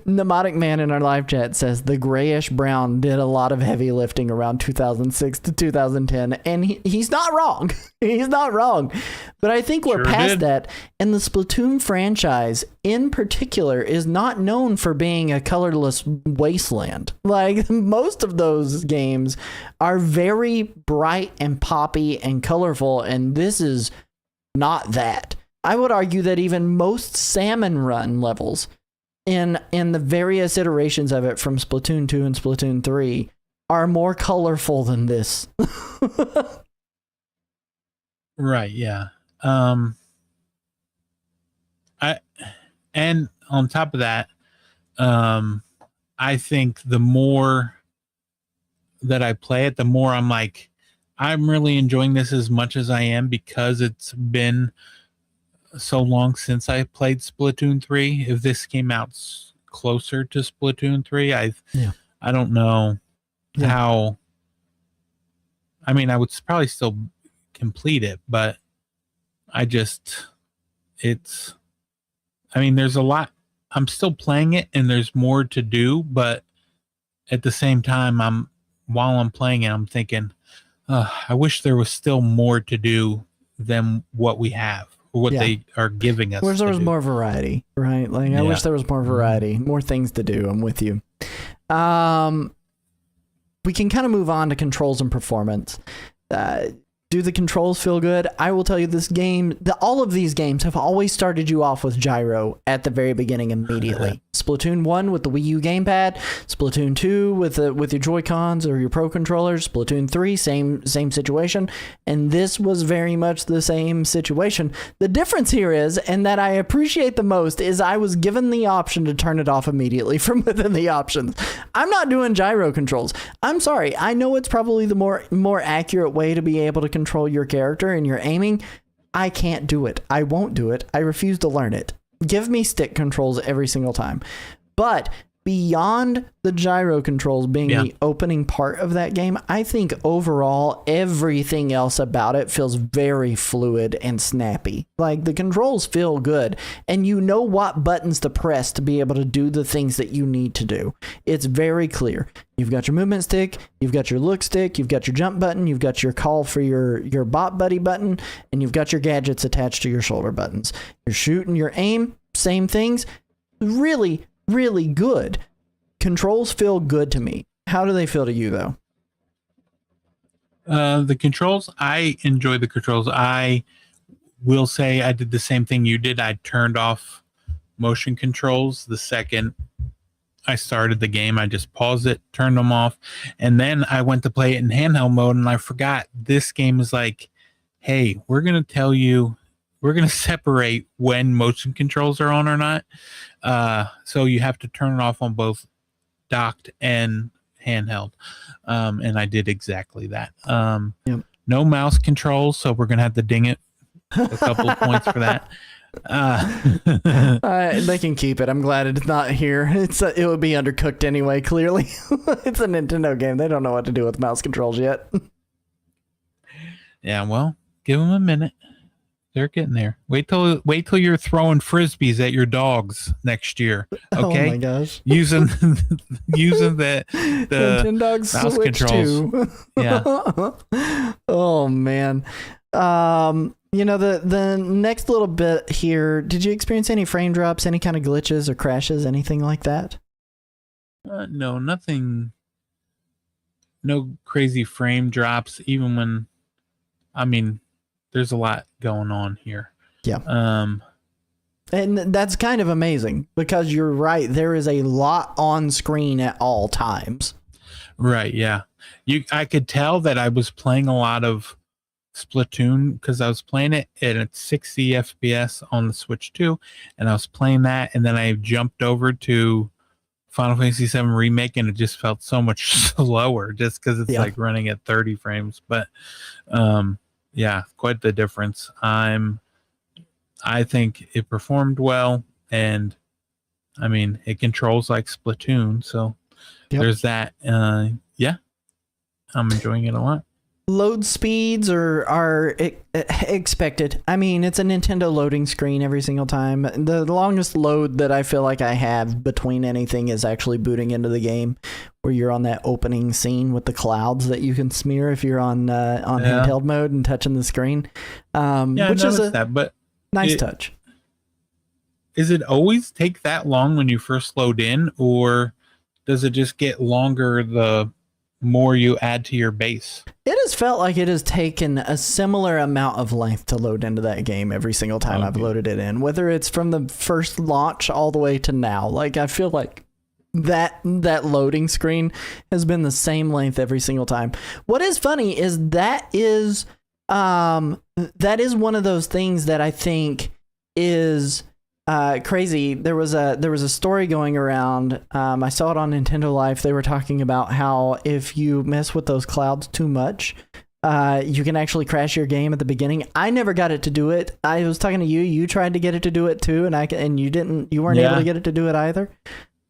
Mnemonic Man in our live chat says the grayish brown did a lot of heavy lifting around 2006 to 2010, and he's not wrong. He's not wrong. But I think we're past that, and the Splatoon franchise in particular is not known for being a colorless wasteland. Like, most of those games are very bright and poppy and colorful, and this is not that. I would argue that even most Salmon Run levels in the various iterations of it from Splatoon 2 and Splatoon 3 are more colorful than this. Right, yeah. And on top of that, I think the more that I play it, the more I'm like, I'm really enjoying this as much as I am, because it's been so long since I played Splatoon 3. If this came out closer to Splatoon 3, I don't know how. I mean, I would probably still complete it, but I mean, there's a lot. I'm still playing it, and there's more to do, but at the same time, while I'm playing it, I'm thinking, I wish there was still more to do than what we have. What they are giving us. Wish there was more variety, right? Like, I wish there was more variety, more things to do. I'm with you. We can kind of move on to controls and performance. Do Do the controls feel good? I will tell you, this game, all of these games have always started you off with gyro at the very beginning immediately. Splatoon 1 with the Wii U gamepad, Splatoon 2 with your Joy-Cons or your Pro controllers, Splatoon 3, same situation, and this was very much the same situation. The difference here is, and that I appreciate the most, is I was given the option to turn it off immediately from within the options. I'm not doing gyro controls. I'm sorry. I know it's probably the more accurate way to be able to control your character and your aiming. I can't do it. I won't do it. I refuse to learn it. Give me stick controls every single time. But beyond the gyro controls being the opening part of that game, I think overall everything else about it feels very fluid and snappy. Like, the controls feel good, and you know what buttons to press to be able to do the things that you need to do. It's very clear. You've got your movement stick, you've got your look stick, you've got your jump button, you've got your call for your bot buddy button, and you've got your gadgets attached to your shoulder buttons. Your shoot and your aim, same things. Really, really good. Controls feel good to me. How do they feel to you, though? The controls, I enjoy the controls. I will say I did the same thing you did. I turned off motion controls the second I started the game. I just paused it, turned them off, and then I went to play it in handheld mode, and I forgot this game is like, hey, we're going to separate when motion controls are on or not. So you have to turn it off on both docked and handheld. And I did exactly that. No mouse controls, so we're going to have to ding it a couple of points for that. They can keep it. I'm glad it's not here. It would be undercooked anyway, clearly. It's a Nintendo game. They don't know what to do with mouse controls yet. Yeah, well, give them a minute. They're getting there. Wait till you're throwing frisbees at your dogs next year. Okay. Oh my gosh. Using the Nintendo mouse Switch controls. 2. Yeah. Oh man. The next little bit here, did you experience any frame drops, any kind of glitches or crashes, anything like that? No, nothing. No crazy frame drops, even when, there's a lot going on here. Yeah. And that's kind of amazing because you're right. There is a lot on screen at all times. Right. Yeah. I could tell that I was playing a lot of Splatoon because I was playing it at 60 FPS on the Switch 2, and I was playing that, and then I jumped over to Final Fantasy VII Remake, and it just felt so much slower just because it's like running at 30 frames. But yeah, quite the difference. I think it performed well, and it controls like Splatoon, so there's that. Yeah, I'm enjoying it a lot. Load speeds are expected. It's a Nintendo loading screen every single time. The longest load that I feel like I have between anything is actually booting into the game, where you're on that opening scene with the clouds that you can smear if you're on handheld mode and touching the screen. Which is a nice touch. Is it always take that long when you first load in, or does it just get longer the more you add to your base? It has felt like it has taken a similar amount of length to load into that game every single time I've loaded it in, whether it's from the first launch all the way to now. Like, I feel like that loading screen has been the same length every single time. What is funny is that is one of those things that I think is crazy. There was a story going around. I saw it on Nintendo Life. They were talking about how if you mess with those clouds too much, you can actually crash your game at the beginning. I never got it to do it. I was talking to you. You tried to get it to do it too, and you didn't. You weren't able to get it to do it either.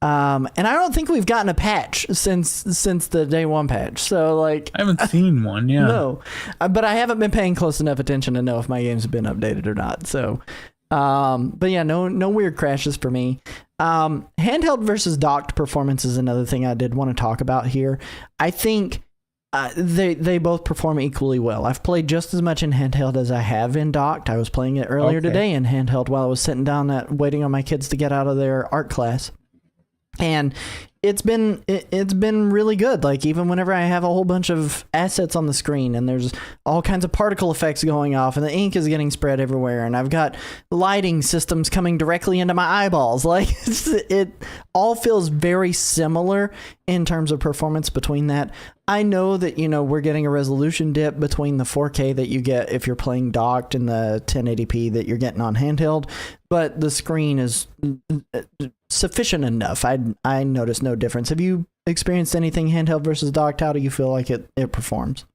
And I don't think we've gotten a patch since the day one patch. So like, I haven't seen one. Yeah. No, but I haven't been paying close enough attention to know if my games have been updated or not. So. But yeah, no weird crashes for me. Handheld versus docked performance is another thing I did want to talk about here. I think they both perform equally well. I've played just as much in handheld as I have in docked. I was playing it earlier today in handheld while I was sitting down waiting on my kids to get out of their art class. And it's been really good. Like, even whenever I have a whole bunch of assets on the screen and there's all kinds of particle effects going off and the ink is getting spread everywhere and I've got lighting systems coming directly into my eyeballs, like it all feels very similar in terms of performance between that. I know that, we're getting a resolution dip between the 4K that you get if you're playing docked and the 1080p that you're getting on handheld, but the screen is sufficient enough. I noticed no difference. Have you experienced anything handheld versus docked? How do you feel like it performs?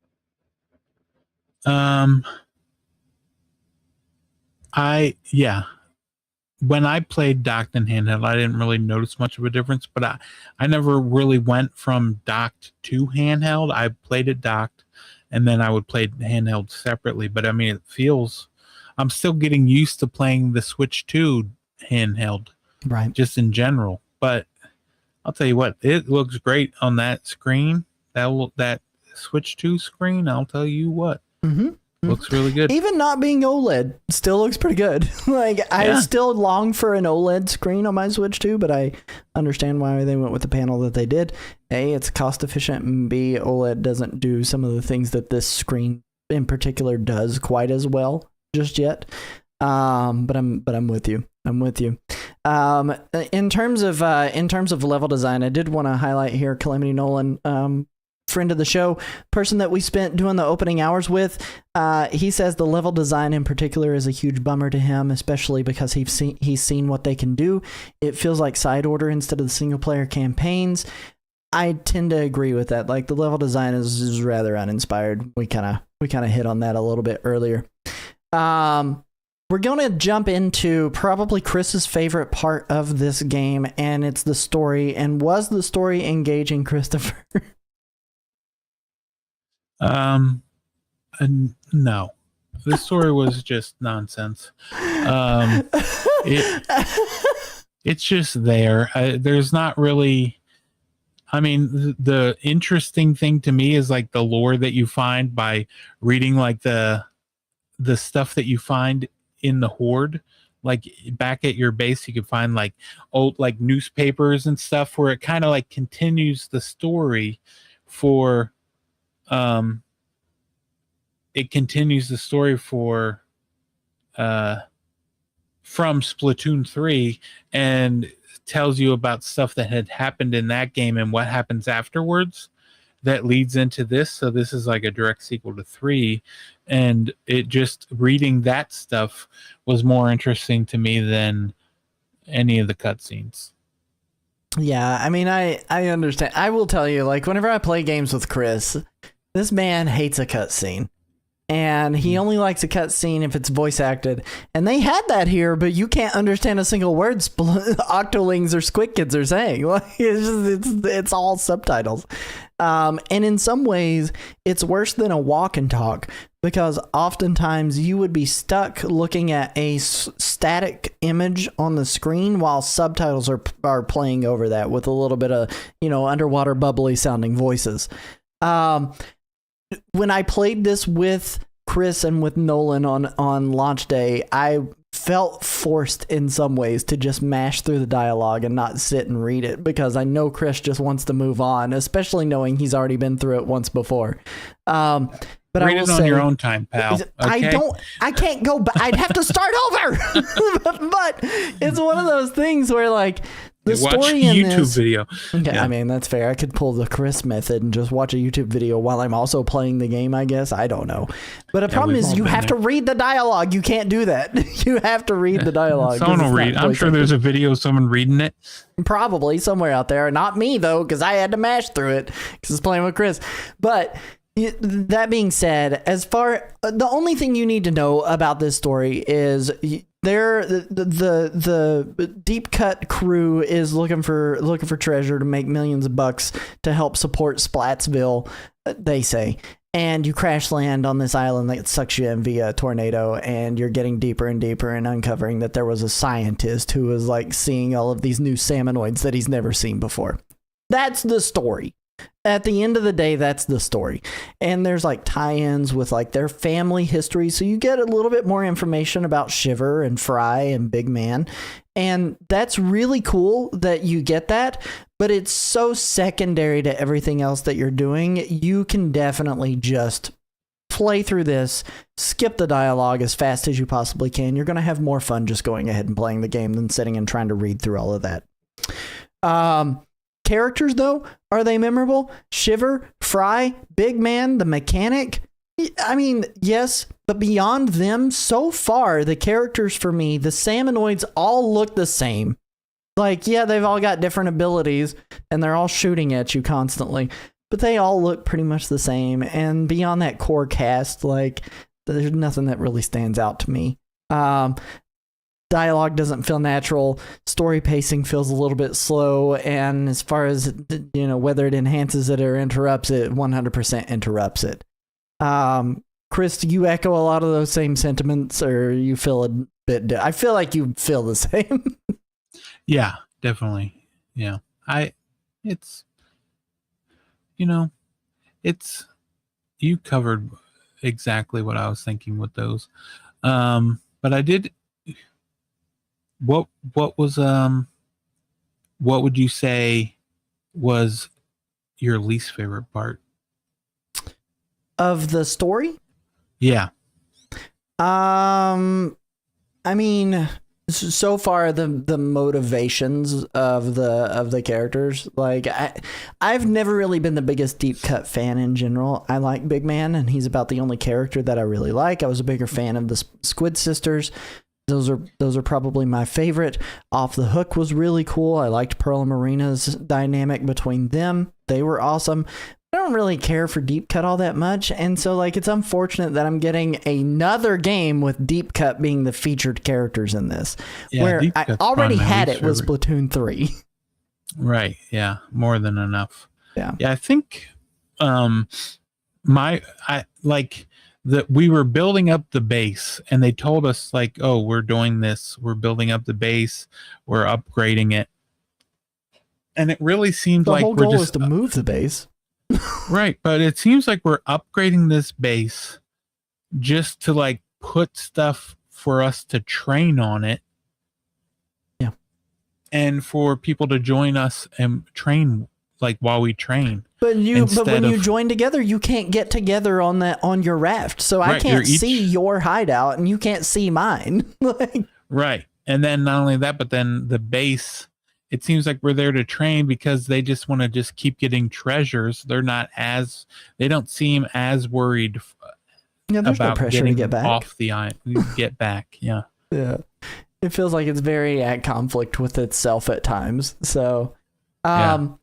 When I played docked and handheld, I didn't really notice much of a difference, but I never really went from docked to handheld. I played it docked, and then I would play handheld separately. But I mean, I'm still getting used to playing the Switch 2 handheld, right? Just in general. But I'll tell you what, it looks great on that screen. That Switch 2 screen, I'll tell you what. Mm-hmm. Looks really good. Even not being OLED still looks pretty good. I still long for an OLED screen on my Switch 2, but I understand why they went with the panel that they did. A, it's cost efficient, and B, OLED doesn't do some of the things that this screen in particular does quite as well just yet. But I'm with you. In terms of level design, I did want to highlight here Calamity Nolan, friend of the show, person that we spent doing the opening hours with. He says the level design in particular is a huge bummer to him, especially because he's seen what they can do. It feels like side order instead of the single player campaigns. I tend to agree with that. Like, the level design is rather uninspired. We kind of hit on that a little bit earlier. We're going to jump into probably Chris's favorite part of this game, and it's the story. And was the story engaging, Christopher? No, this story was just nonsense. It's just there. There's not really. I mean, the interesting thing to me is like the lore that you find by reading like the stuff that you find in the Horde. Like, back at your base, you can find like old like newspapers and stuff where it kind of like continues the story for. It continues the story for from Splatoon 3 and tells you about stuff that had happened in that game and what happens afterwards that leads into this. So this is like a direct sequel to 3, and it just reading that stuff was more interesting to me than any of the cutscenes. Yeah, I mean, I understand. I will tell you, like, whenever I play games with Chris, this man hates a cutscene. And he only likes a cutscene if it's voice acted. And they had that here, but you can't understand a single word Octolings or Squid Kids are saying. It's all subtitles. And in some ways, it's worse than a walk and talk, because oftentimes you would be stuck looking at a static image on the screen while subtitles are playing over that with a little bit of, underwater bubbly sounding voices. When I played this with Chris and with Nolan on launch day, I felt forced in some ways to just mash through the dialogue and not sit and read it, because I know Chris just wants to move on, especially knowing he's already been through it once before. But read I will it on say, your own time, pal. Okay? I can't go back. I'd have to start over. But it's one of those things where, like, the watch story a in YouTube this, video. Okay, Yeah. I mean, that's fair. I could pull the Chris method and just watch a YouTube video while I'm also playing the game, I guess. I don't know. But the problem is you have to read the dialogue. You can't do that. You have to read the dialogue. Someone will read. I'm sure there's a video of someone reading it. Probably somewhere out there. Not me, though, because I had to mash through it because it's playing with Chris. But that being said, the only thing you need to know about this story is the deep cut crew is looking for treasure to make millions of bucks to help support Splatsville, they say. And you crash land on this island that sucks you in via a tornado, and you're getting deeper and deeper and uncovering that there was a scientist who was like seeing all of these new salmonoids that he's never seen before. That's the story. At the end of the day, that's the story. And there's like tie-ins with like their family history. So you get a little bit more information about Shiver and Fry and Big Man. And that's really cool that you get that. but it's so secondary to everything else that you're doing. You can definitely just play through this, skip the dialogue as fast as you possibly can. You're going to have more fun just going ahead and playing the game than sitting and trying to read through all of that. Characters, though, are they memorable? Shiver, Fry, Big Man, the mechanic. I mean, yes, but beyond them, so far, the characters for me, the Salmonoids all look the same. Like, yeah, they've all got different abilities, and they're all shooting at you constantly, but they all look pretty much the same. And beyond that core cast, like, there's nothing that really stands out to me. Dialogue doesn't feel natural. Story pacing feels a little bit slow. And as far as, whether it enhances it or interrupts it, 100% interrupts it. Chris, do you echo a lot of those same sentiments, or you feel a bit? I feel like you feel the same. Yeah, definitely. Yeah. You covered exactly what I was thinking with those. But I did, what would you say was your least favorite part of the story? Yeah. I mean, so far the motivations of the characters, like I've never really been the biggest deep cut fan in general. I like Big Man, and he's about the only character that I really like. I was a bigger fan of the Squid Sisters. Those are probably my favorite. Off the Hook was really cool. I liked Pearl and Marina's dynamic between them. They were awesome. I don't really care for Deep Cut all that much, and so like it's unfortunate that I'm getting another game with Deep Cut being the featured characters in this, where I already had it with Splatoon 3. Right, yeah, more than enough. Yeah, I think we were building up the base, and they told us like, oh, we're doing this, we're building up the base, we're upgrading it, and it really seemed like the whole goal was to move the base. Right, but it seems like we're upgrading this base just to like put stuff for us to train on it. Yeah. And for people to join us and train like while we train. But when you join together, you can't get together on your raft. So right, I can't see your hideout and you can't see mine. Right. And then not only that, but then the base, it seems like we're there to train because they just want to just keep getting treasures. They don't seem as worried there's about no pressure getting to get back off the island. Get back, yeah. Yeah. It feels like it's very at conflict with itself at times. So, one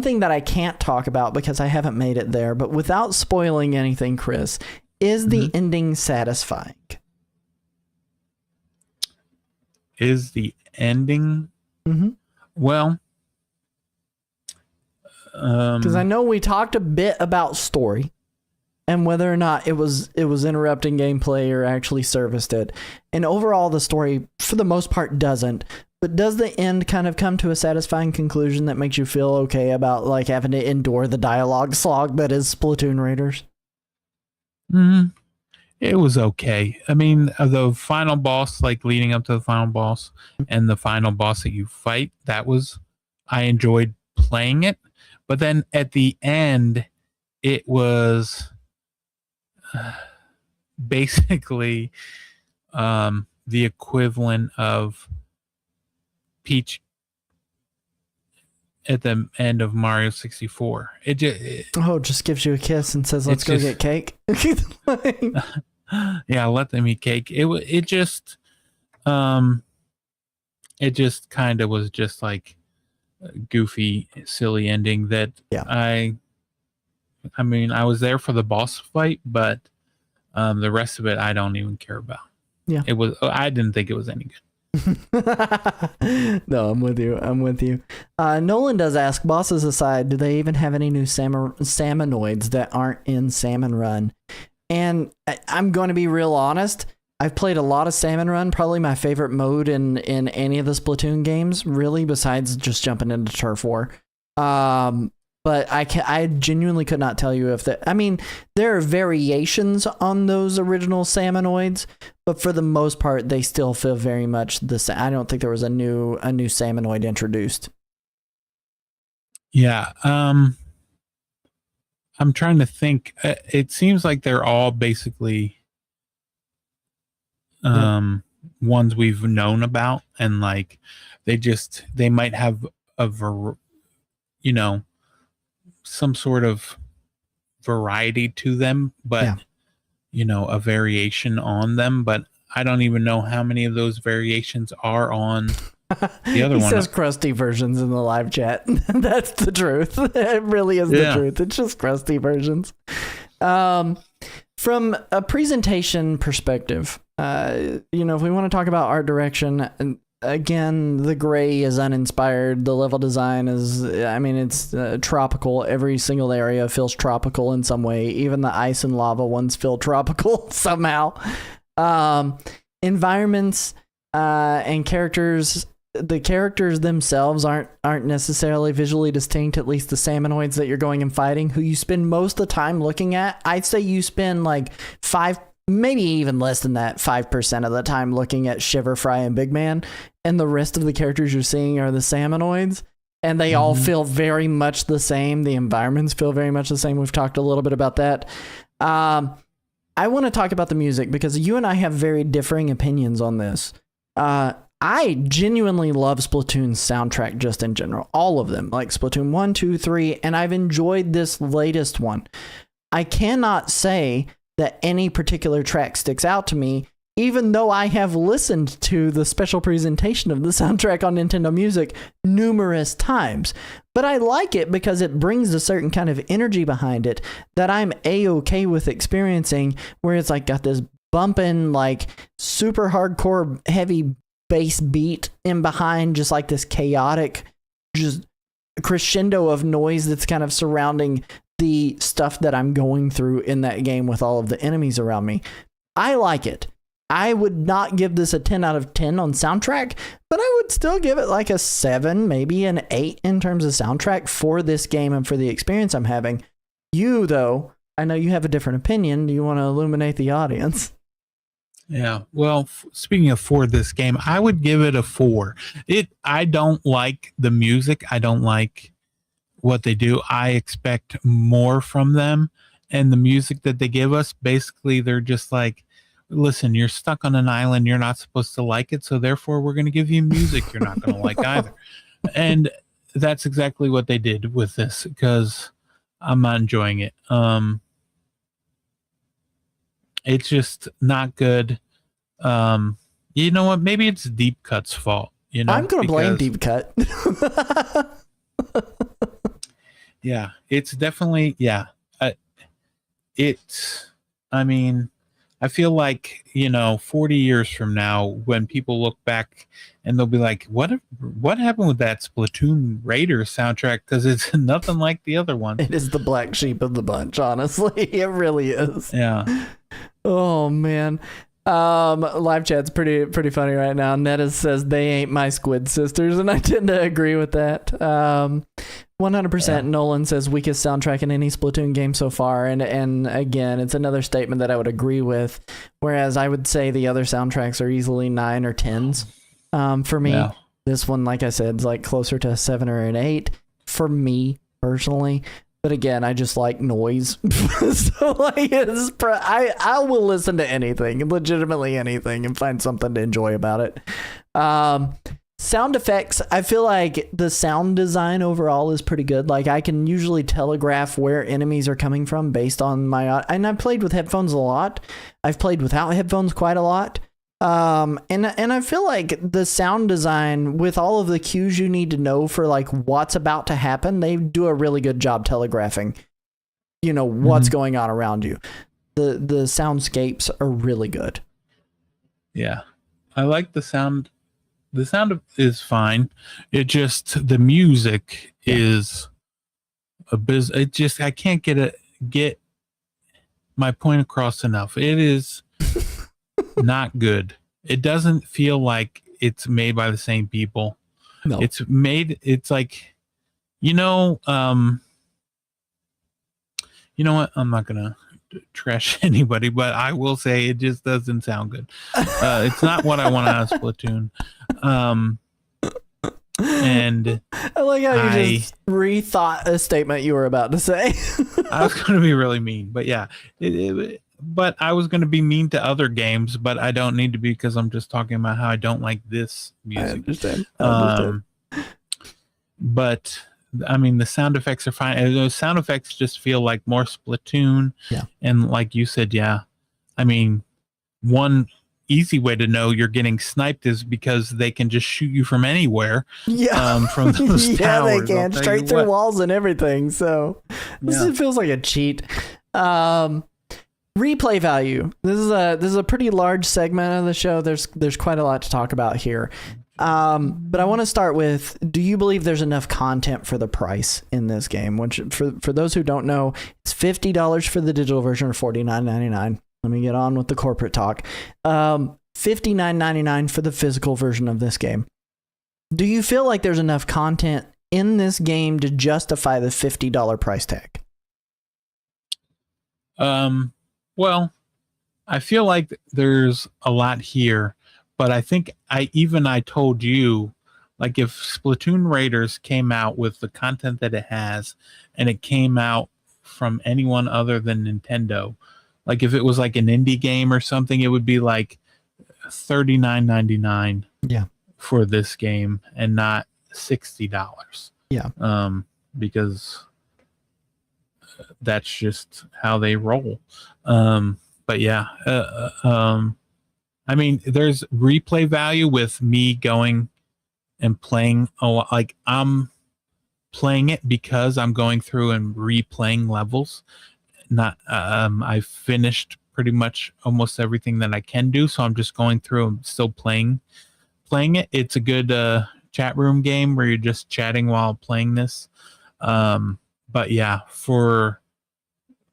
thing that I can't talk about because I haven't made it there, but without spoiling anything, Chris, is the ending satisfying? Is the ending? Mm-hmm. Well, because I know we talked a bit about story and whether or not it was interrupting gameplay or actually serviced it. And overall, the story, for the most part, doesn't. But does the end kind of come to a satisfying conclusion that makes you feel okay about like having to endure the dialogue slog that is Splatoon Raiders? Mm-hmm. It was okay. I mean, the final boss, like leading up to the final boss and the final boss that you fight, I enjoyed playing it. But then at the end, it was basically the equivalent of Peach at the end of Mario 64. It just gives you a kiss and says, let's go get cake. Yeah, let them eat cake. It just kind of was just like a goofy, silly ending that I mean, I was there for the boss fight, but the rest of it I don't even care about. Yeah. I didn't think it was any good. No, I'm with you. Nolan does ask, bosses aside, do they even have any new salmonoids that aren't in Salmon Run? And I'm going to be real honest, I've played a lot of Salmon Run, probably my favorite mode in any of the Splatoon games, really, besides just jumping into Turf War. But I genuinely could not tell you if that. I mean, there are variations on those original Salmonoids, but for the most part, they still feel very much the same. I don't think there was a new Salmonoid introduced. Yeah. I'm trying to think. It seems like they're all basically ones we've known about, and like they might have you know, some sort of variety to them, but a variation on them. But I don't even know how many of those variations are on the other he one. says crusty versions in the live chat. That's the truth. It really is the truth. It's just crusty versions. From a presentation perspective, if we want to talk about art direction, again, the gray is uninspired. The level design is, it's tropical. Every single area feels tropical in some way. Even the ice and lava ones feel tropical somehow. Environments and characters, the characters themselves aren't necessarily visually distinct, at least the Salmonoids that you're going and fighting, who you spend most of the time looking at. I'd say you spend like 5, maybe even less than that, 5% of the time looking at Shiver, Fry, and Big Man, and the rest of the characters you're seeing are the Salmonoids, and they all feel very much the same. The environments feel very much the same. We've talked a little bit about that. I want to talk about the music because you and I have very differing opinions on this. I genuinely love Splatoon's soundtrack just in general. All of them, like Splatoon 1, 2, 3, and I've enjoyed this latest one. I cannot say that any particular track sticks out to me, even though I have listened to the special presentation of the soundtrack on Nintendo Music numerous times. But I like it because it brings a certain kind of energy behind it that I'm A-okay with experiencing, where it's like got this bumping, like super hardcore, heavy bass beat in behind, just like this chaotic, just crescendo of noise that's kind of surrounding the stuff that I'm going through in that game with all of the enemies around me. I like it. I would not give this a 10 out of 10 on soundtrack, but I would still give it like a 7, maybe an 8 in terms of soundtrack for this game and for the experience I'm having. You, though, I know you have a different opinion. Do you want to illuminate the audience? Yeah. Well, speaking of for this game, I would give it a 4. I don't like the music. I don't like what they do. I expect more from them, and the music that they give us, basically they're just like, listen, you're stuck on an island, you're not supposed to like it, so therefore we're going to give you music you're not going to like either. And that's exactly what they did with this, because I'm not enjoying it. It's just not good. You know what? Maybe it's Deep Cut's fault. I'm going to blame Deep Cut. Yeah, it's definitely, I feel like, 40 years from now, when people look back and they'll be like, what happened with that Splatoon Raiders soundtrack? Because it's nothing like the other one. It is the black sheep of the bunch, honestly. It really is. Yeah. Oh, man. Live chat's pretty funny right now. Netta says they ain't my squid sisters, and I tend to agree with that. 100%. Yeah. Nolan says weakest soundtrack in any Splatoon game so far, and again, it's another statement that I would agree with. Whereas I would say the other soundtracks are easily 9 or 10s. For me, this one, like I said, is like closer to a 7 or an 8 for me personally. But again, I just like noise. So like, I will listen to anything, legitimately anything, and find something to enjoy about it. Sound effects, I feel like the sound design overall is pretty good. Like, I can usually telegraph where enemies are coming from based on and I've played with headphones a lot. I've played without headphones quite a lot. And I feel like the sound design, with all of the cues you need to know for like what's about to happen, they do a really good job telegraphing, what's going on around you. The soundscapes are really good. Yeah. I like the sound. The sound is fine. It just, the music is I can't get my point across enough. It is not good. It doesn't feel like it's made by the same people. No. It's like, you know what? I'm not going to trash anybody, but I will say it just doesn't sound good. It's not what I want out of Splatoon. And I like how you just rethought a statement you were about to say. I was going to be really mean, but yeah, but I was going to be mean to other games, but I don't need to be because I'm just talking about how I don't like this music. I understand. But I mean, the sound effects are fine. And those sound effects just feel like more Splatoon. Yeah. And like you said, yeah, I mean, one easy way to know you're getting sniped is because they can just shoot you from anywhere. Yeah. From those towers. They can straight through walls and everything. So this feels like a cheat. Replay value. This is a pretty large segment of the show. There's quite a lot to talk about here. But I want to start with, do you believe there's enough content for the price in this game? Which for those who don't know, it's $50 for the digital version or $49.99. Let me get on with the corporate talk. $59.99 for the physical version of this game. Do you feel like there's enough content in this game to justify the $50 price tag? Well, I feel like there's a lot here, but I think I told you, like, if Splatoon Raiders came out with the content that it has and it came out from anyone other than Nintendo, like if it was like an indie game or something, it would be like $39.99 for this game and not $60. Yeah. Because that's just how they roll. But yeah, I mean, there's replay value with me going and playing. Like I'm playing it because I'm going through and replaying levels. Not, I finished pretty much almost everything that I can do, so I'm just going through and still playing it. It's a good chat room game where you're just chatting while playing this. But yeah, for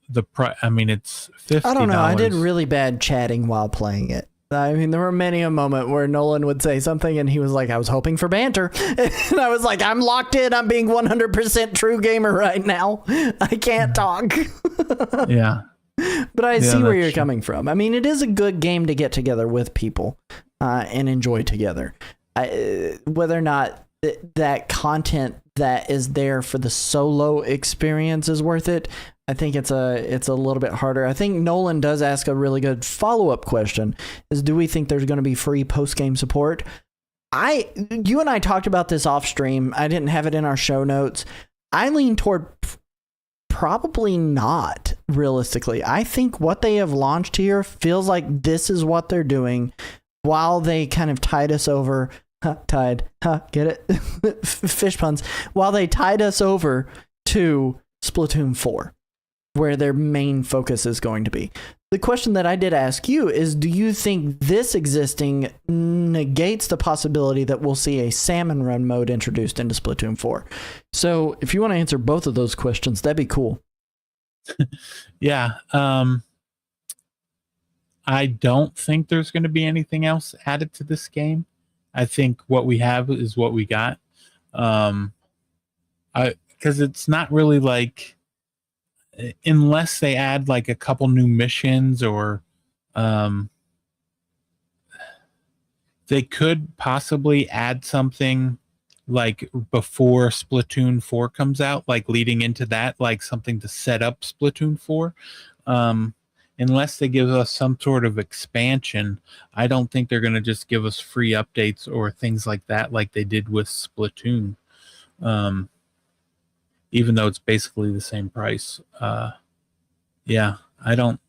the price, I mean, it's $50. I don't know. I did really bad chatting while playing it. I mean, there were many a moment where Nolan would say something and he was like, I was hoping for banter. And I was like, I'm locked in. I'm being 100% true gamer right now. I can't talk. Yeah. But I see where you're coming from. I mean, it is a good game to get together with people and enjoy together. Whether or not that content that is there for the solo experience is worth it, I think it's a little bit harder. I think Nolan does ask a really good follow-up question, is do we think there's going to be free post-game support? You and I talked about this off stream. I didn't have it in our show notes. I lean toward probably not, realistically. I think what they have launched here feels like this is what they're doing while they kind of tide us over. Get it? Fish puns. While they tied us over to Splatoon 4, where their main focus is going to be. The question that I did ask you is, do you think this existing negates the possibility that we'll see a salmon run mode introduced into Splatoon 4? So if you want to answer both of those questions, that'd be cool. Yeah. I don't think there's going to be anything else added to this game. I think what we have is what we got. Because it's not really like, unless they add like a couple new missions or they could possibly add something like before Splatoon 4 comes out, like leading into that, like something to set up Splatoon 4. Unless they give us some sort of expansion, I don't think they're going to just give us free updates or things like that like they did with Splatoon. Even though it's basically the same price. Yeah, I don't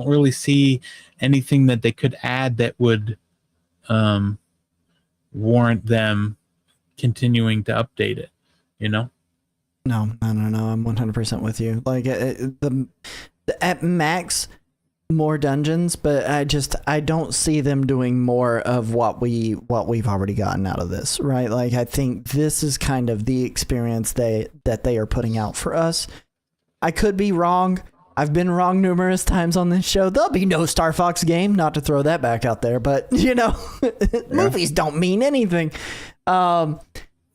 really see anything that they could add that would warrant them continuing to update it, you know? No, I'm 100% with you. Like at max more dungeons, but I don't see them doing more of what we've already gotten out of this, right? Like I think this is kind of the experience that they are putting out for us. I could be wrong. I've been wrong numerous times on this show. There'll be no Star Fox game, not to throw that back out there, but you know, movies don't mean anything. But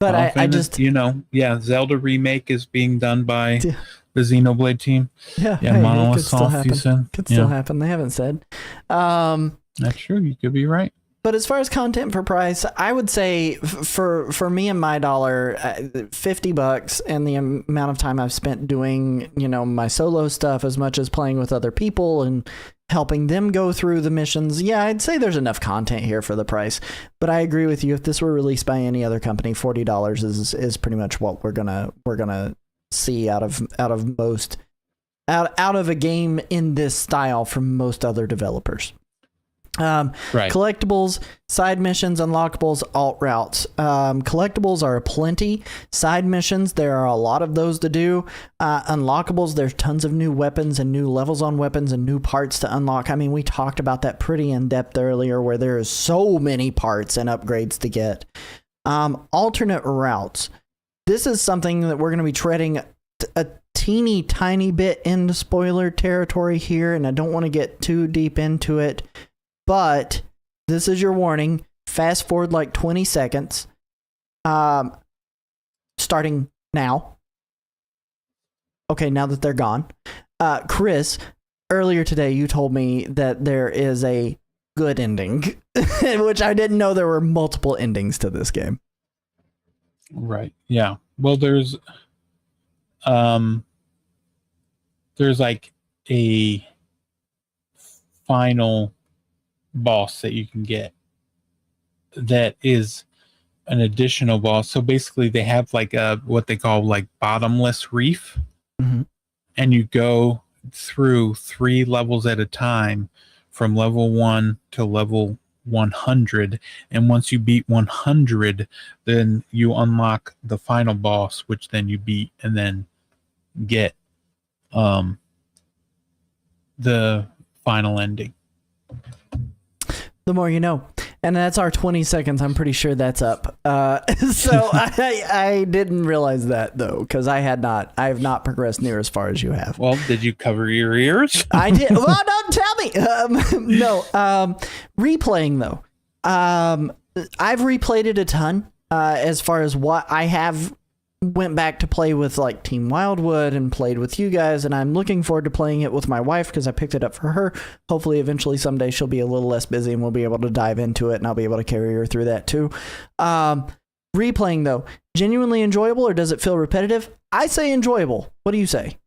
I just, Zelda remake is being done by the Xenoblade team. Yeah, Monolith Soft, you said. Could still happen. They haven't said. That's true. You could be right. But as far as content for price, I would say for me and my dollar, $50 and the amount of time I've spent doing, my solo stuff as much as playing with other people and helping them go through the missions. Yeah, I'd say there's enough content here for the price. But I agree with you. If this were released by any other company, $40 is pretty much what we're gonna see out of a game in this style from most other developers. Right. Collectibles, side missions, unlockables, alt routes. Collectibles are plenty. Side missions, there are a lot of those to do. Unlockables, there's tons of new weapons and new levels on weapons and new parts to unlock. I mean, we talked about that pretty in depth earlier, where there is so many parts and upgrades to get. Alternate routes. This is something that we're going to be treading a teeny tiny bit into spoiler territory here, and I don't want to get too deep into it. But this is your warning. Fast forward like 20 seconds. Starting now. Okay, now that they're gone. Chris, earlier today you told me that there is a good ending, which I didn't know there were multiple endings to this game. Right. Yeah. Well, there's like a final boss that you can get that is an additional boss. So basically they have like what they call like bottomless reef. Mm-hmm. And you go through 3 levels at a time from level 1 to level 100, and once you beat 100, then you unlock the final boss, which then you beat and then get the final ending. The more you know. And that's our 20 seconds. I'm pretty sure that's up. So I didn't realize that, though, because I have not progressed near as far as you have. Well, did you cover your ears? I did. Well, don't tell me. No. Replaying, though. I've replayed it a ton as far as what I have went back to play with, like Team Wildwood, and played with you guys, and I'm looking forward to playing it with my wife because I picked it up for her. Hopefully eventually someday she'll be a little less busy and we'll be able to dive into it, and I'll be able to carry her through that too. Replaying, though, genuinely enjoyable, or does it feel repetitive? I say enjoyable. What do you say?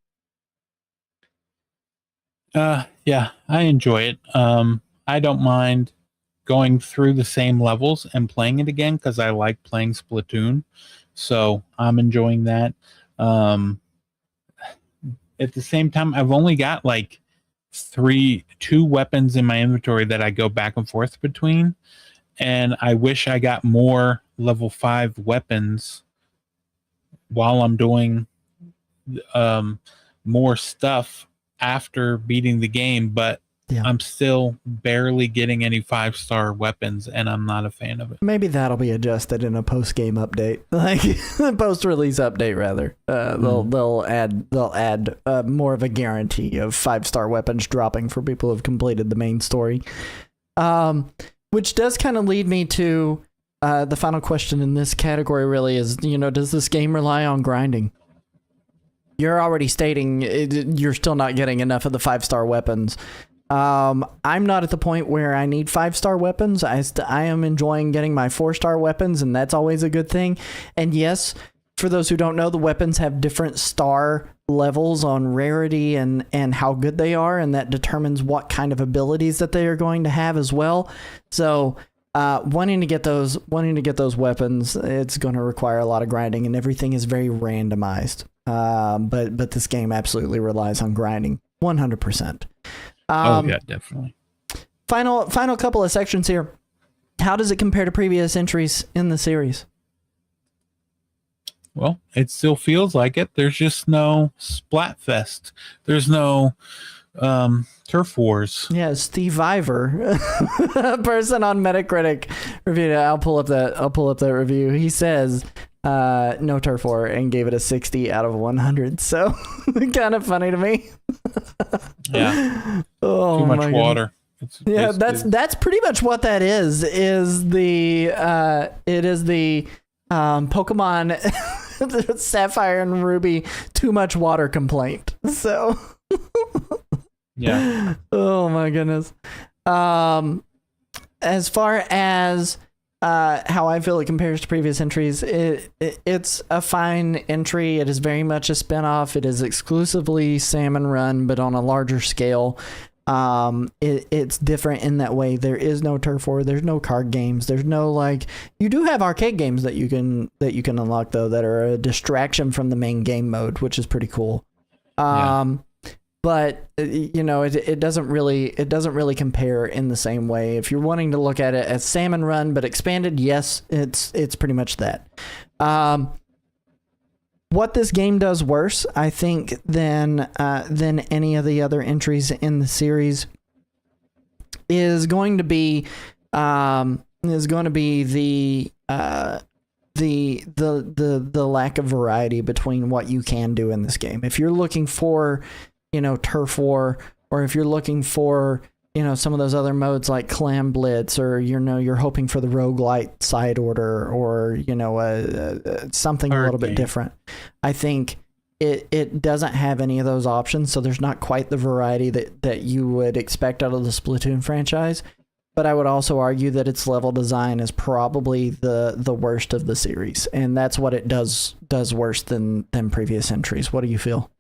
Yeah, I enjoy it. I don't mind going through the same levels and playing it again because I like playing Splatoon. So I'm enjoying that. At the same time, I've only got like 2 weapons in my inventory that I go back and forth between. And I wish I got more level 5 weapons while I'm doing more stuff after beating the game. But yeah, I'm still barely getting any 5-star weapons, and I'm not a fan of it. Maybe that'll be adjusted in a post-game update, like post-release update rather. They'll add more of a guarantee of 5-star weapons dropping for people who have completed the main story. Which does kind of lead me to the final question in this category. Really, is does this game rely on grinding? You're already stating you're still not getting enough of the 5-star weapons. I'm not at the point where I need 5-star weapons. I am enjoying getting my 4-star weapons, and that's always a good thing. And yes, for those who don't know, the weapons have different star levels on rarity and how good they are, and that determines what kind of abilities that they are going to have as well. So wanting to get those weapons, it's going to require a lot of grinding, and everything is very randomized. But this game absolutely relies on grinding 100%. Yeah, definitely. Final couple of sections here. How does it compare to previous entries in the series? Well, it still feels like it. There's just no Splatfest. There's no Turf Wars. Yeah, Steve Iver, a person on Metacritic reviewed it. I'll pull up that review. He says no Turf War and gave it a 60 out of 100. So kind of funny to me. Yeah. Oh, too much water. That's pretty much what that is. It is the Pokemon Sapphire and Ruby too much water complaint. So yeah. Oh my goodness. as far as how I feel it compares to previous entries, it's a fine entry. It is very much a spinoff. It is exclusively Salmon Run, but on a larger scale. It's different in that way. There is no turf war. There's no card games. There's no you do have arcade games that you can unlock though that are a distraction from the main game mode, which is pretty cool. But it doesn't really compare in the same way. If you're wanting to look at it as Salmon Run but expanded, yes, it's pretty much that. What this game does worse, I think, than any of the other entries in the series is going to be the lack of variety between what you can do in this game. If you're looking for, turf war, or if you're looking for, some of those other modes like Clam Blitz, or you're hoping for the roguelite side order, or something a little bit different. I think it doesn't have any of those options, so there's not quite the variety that you would expect out of the Splatoon franchise. But I would also argue that its level design is probably the worst of the series, and that's what it does worse than previous entries. What do you feel?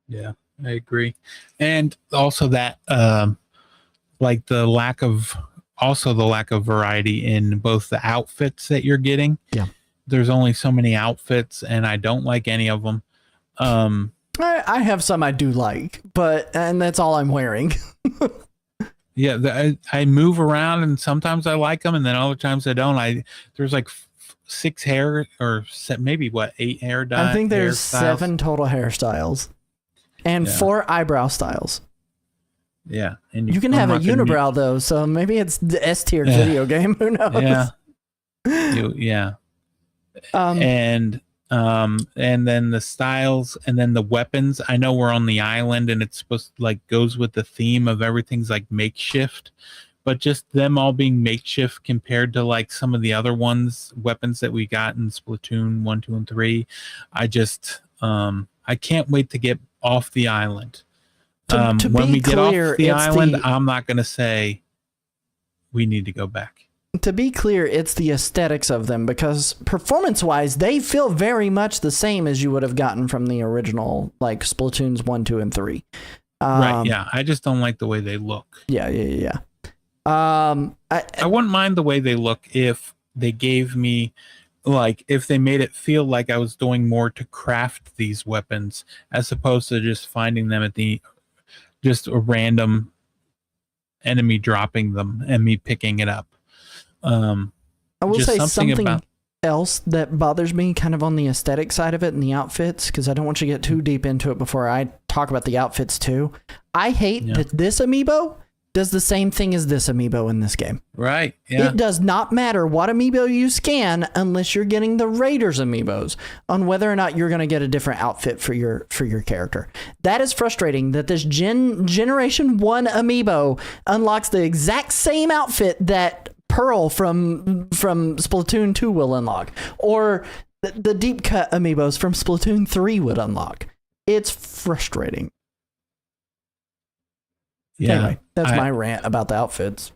Yeah, I agree, and also that the lack of variety in both the outfits that you're getting. Yeah, there's only so many outfits, and I don't like any of them. I have some I do like, and that's all I'm wearing. Yeah, I move around, and sometimes I like them, and then other times I don't. There's like 6 hair, or maybe 8 hair dye. I think there's 7 total hairstyles, and 4 eyebrow styles. Yeah, and you can have a unibrow though, so maybe it's the S-tier video game. Who knows? Yeah. And then the styles, and then the weapons. I know we're on the island, and it's supposed to goes with the theme of everything's makeshift, but just them all being makeshift compared to some of the other weapons that we got in Splatoon 1, 2, and 3. I just I can't wait to get off the island. When we get off the island, I'm not going to say we need to go back. To be clear, it's the aesthetics of them, because performance-wise, they feel very much the same as you would have gotten from the original, Splatoons 1, 2, and 3. Right, yeah. I just don't like the way they look. Yeah. I wouldn't mind the way they look if they gave me, if they made it feel like I was doing more to craft these weapons, as opposed to just finding them at just a random enemy dropping them and me picking it up. I will say something else that bothers me kind of on the aesthetic side of it and the outfits, because I don't want you to get too deep into it before I talk about the outfits too. I hate that this amiibo does the same thing as this amiibo in this game. Right. Yeah. It does not matter what amiibo you scan unless you're getting the Raiders amiibos on whether or not you're going to get a different outfit for your character. That is frustrating that this Generation 1 amiibo unlocks the exact same outfit that Pearl from Splatoon 2 will unlock, or the deep cut amiibos from Splatoon 3 would unlock. It's frustrating. Yeah. Anyway, that's my rant about the outfits.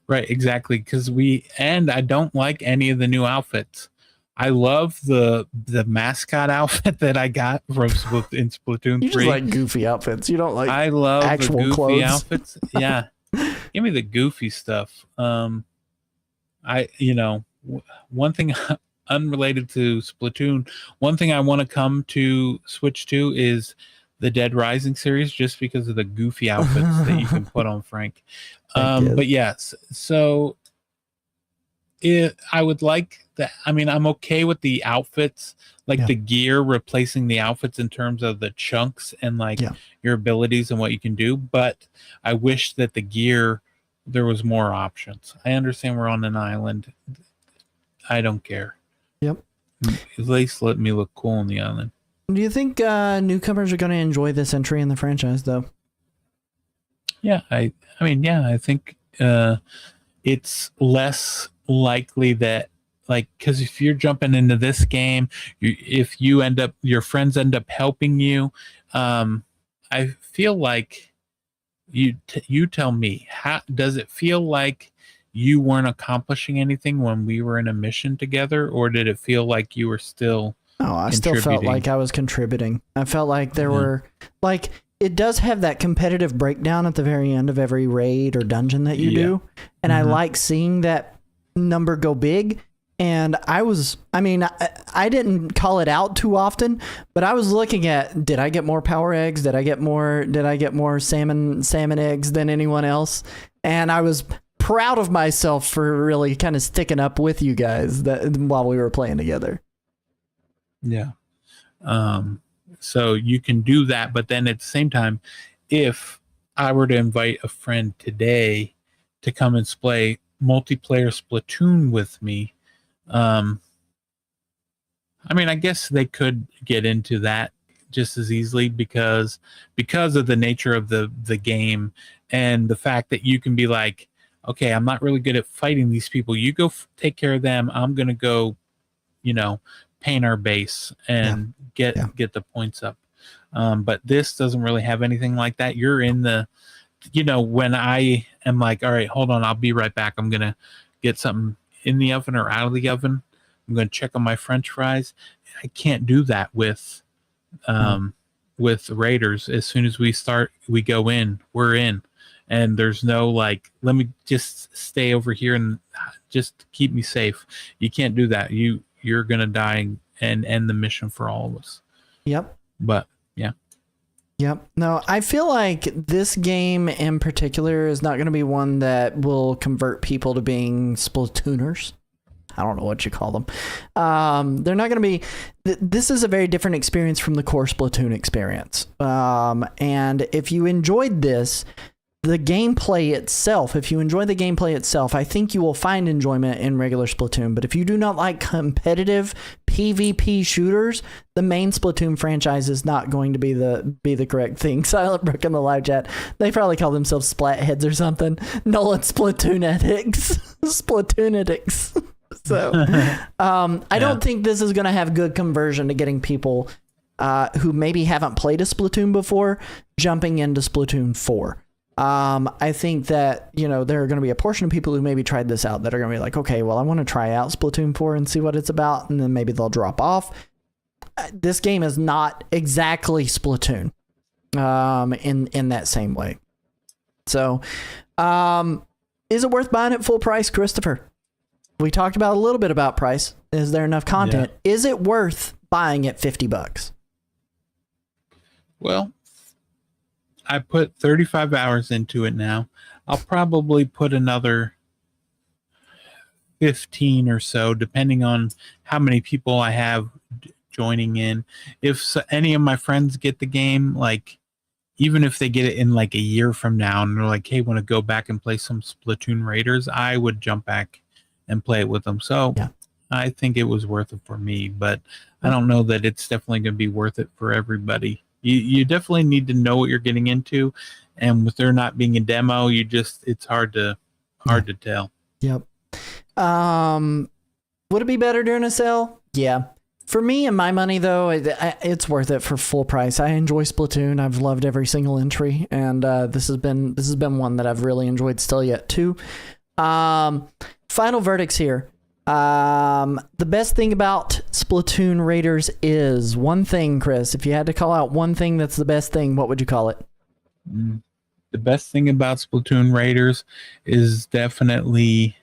Right, exactly. Because I don't like any of the new outfits. I love the mascot outfit that I got from in Splatoon 3. You just like goofy outfits. You don't like I love actual the goofy clothes. outfits. Yeah. Give me the goofy stuff. One thing unrelated to Splatoon, one thing I want to come to switch to is the Dead Rising series, just because of the goofy outfits that you can put on Frank. But yes, so I would like that. I mean, I'm okay with the outfits, the gear replacing the outfits in terms of the chunks and your abilities and what you can do. But I wish that the gear, there was more options. I understand we're on an island. I don't care. Yep. At least let me look cool on the island. Do you think newcomers are going to enjoy this entry in the franchise, though? Yeah, I think it's less likely that, because if you're jumping into this game, if your friends end up helping you, I feel like You tell me, how does it feel like you weren't accomplishing anything when we were in a mission together, or did it feel like you were still Oh, I still felt like I was contributing. I felt like there were, like, it does have that competitive breakdown at the very end of every raid or dungeon that you do. And I like seeing that number go big. And I didn't call it out too often, but I was looking at, did I get more power eggs? Did I get more salmon eggs than anyone else? And I was proud of myself for really kind of sticking up with you guys while we were playing together. Yeah. So you can do that, but then at the same time, if I were to invite a friend today to come and play multiplayer Splatoon with me, I guess they could get into that just as easily because of the nature of the game and the fact that you can be like, okay, I'm not really good at fighting these people. You go take care of them. I'm going to go, paint our base and get the points up. But this doesn't really have anything like that. You're in the, when I am like, all right, hold on, I'll be right back. I'm going to get something in the oven or out of the oven. I'm going to check on my French fries. I can't do that with Raiders. As soon as we start, we go in, we're in. And there's no like, let me just stay over here and just keep me safe. You can't do that. You're going to die and end the mission for all of us. Yep. But yeah. Yep. No, I feel like this game in particular is not going to be one that will convert people to being Splatooners. I don't know what you call them. They're not going to be... This is a very different experience from the core Splatoon experience. And if you enjoyed this, the gameplay itself, if you enjoy the gameplay itself, I think you will find enjoyment in regular Splatoon. But if you do not like competitive PvP shooters, the main Splatoon franchise is not going to be the correct thing. Silent Brook in the live chat, they probably call themselves Splat Heads or something. Nolan Splatoonetics. Splatoonetics. So I don't think this is going to have good conversion to getting people who maybe haven't played a Splatoon before jumping into Splatoon 4. I think that, there are going to be a portion of people who maybe tried this out that are going to be like, okay, well, I want to try out Splatoon 4 and see what it's about. And then maybe they'll drop off. This game is not exactly Splatoon, in that same way. So, is it worth buying at full price, Christopher? We talked about a little bit about price. Is there enough content? Yeah. Is it worth buying at $50? Well, I put 35 hours into it now. I'll probably put another 15 or so, depending on how many people I have joining in. If any of my friends get the game, like, even if they get it in like a year from now and they're like, hey, want to go back and play some Splatoon Raiders, I would jump back and play it with them. So I think it was worth it for me, but I don't know that it's definitely going to be worth it for everybody. You definitely need to know what you're getting into, and with there not being a demo, it's hard to tell. Yep. Would it be better during a sale? Yeah. For me and my money, though, it's worth it for full price. I enjoy Splatoon. I've loved every single entry, and this has been one that I've really enjoyed still yet too. Final verdicts here. The best thing about Splatoon Raiders is one thing, Chris. If you had to call out one thing that's the best thing, what would you call it? The best thing about Splatoon Raiders is definitely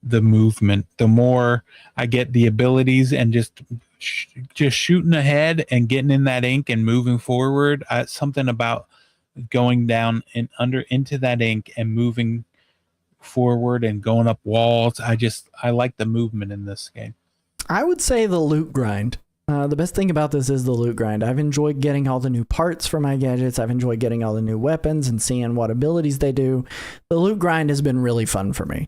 the movement. The more I get the abilities and just shooting ahead and getting in that ink and moving forward, something about going down and into that ink and moving forward and going up walls. I like the movement in this game. I would say the loot grind. The best thing about this is the loot grind. I've enjoyed getting all the new parts for my gadgets. I've enjoyed getting all the new weapons and seeing what abilities they do. The loot grind has been really fun for me.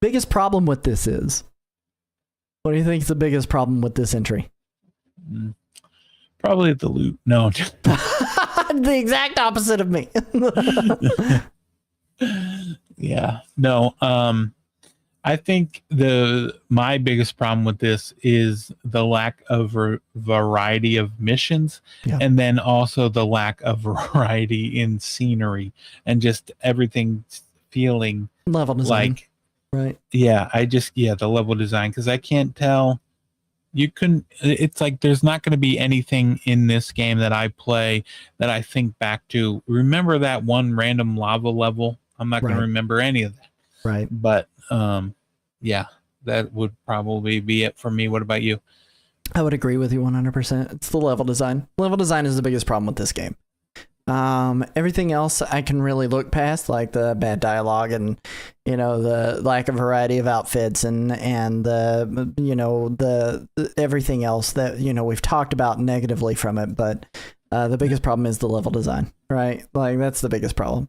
Biggest problem with this is, what do you think is the biggest problem with this entry? Probably the loot. No. The exact opposite of me. Yeah. No. I think my biggest problem with this is the lack of variety of missions, Yeah. and then also the lack of variety in scenery and just everything feeling Level design. like, Right. the level design, because I can't tell. You couldn't. It's like there's not going to be anything in this game that I play that I think back to. Remember that one random lava level? I'm not going to Right. remember any of that. Right. But yeah, that would probably be it for me. What about you? I would agree with you 100%. It's the level design. Level design is the biggest problem with this game. Everything else I can really look past, like the bad dialogue and, the lack of variety of outfits and the, the everything else that, we've talked about negatively from it. But the biggest problem is the level design, right? Like that's the biggest problem.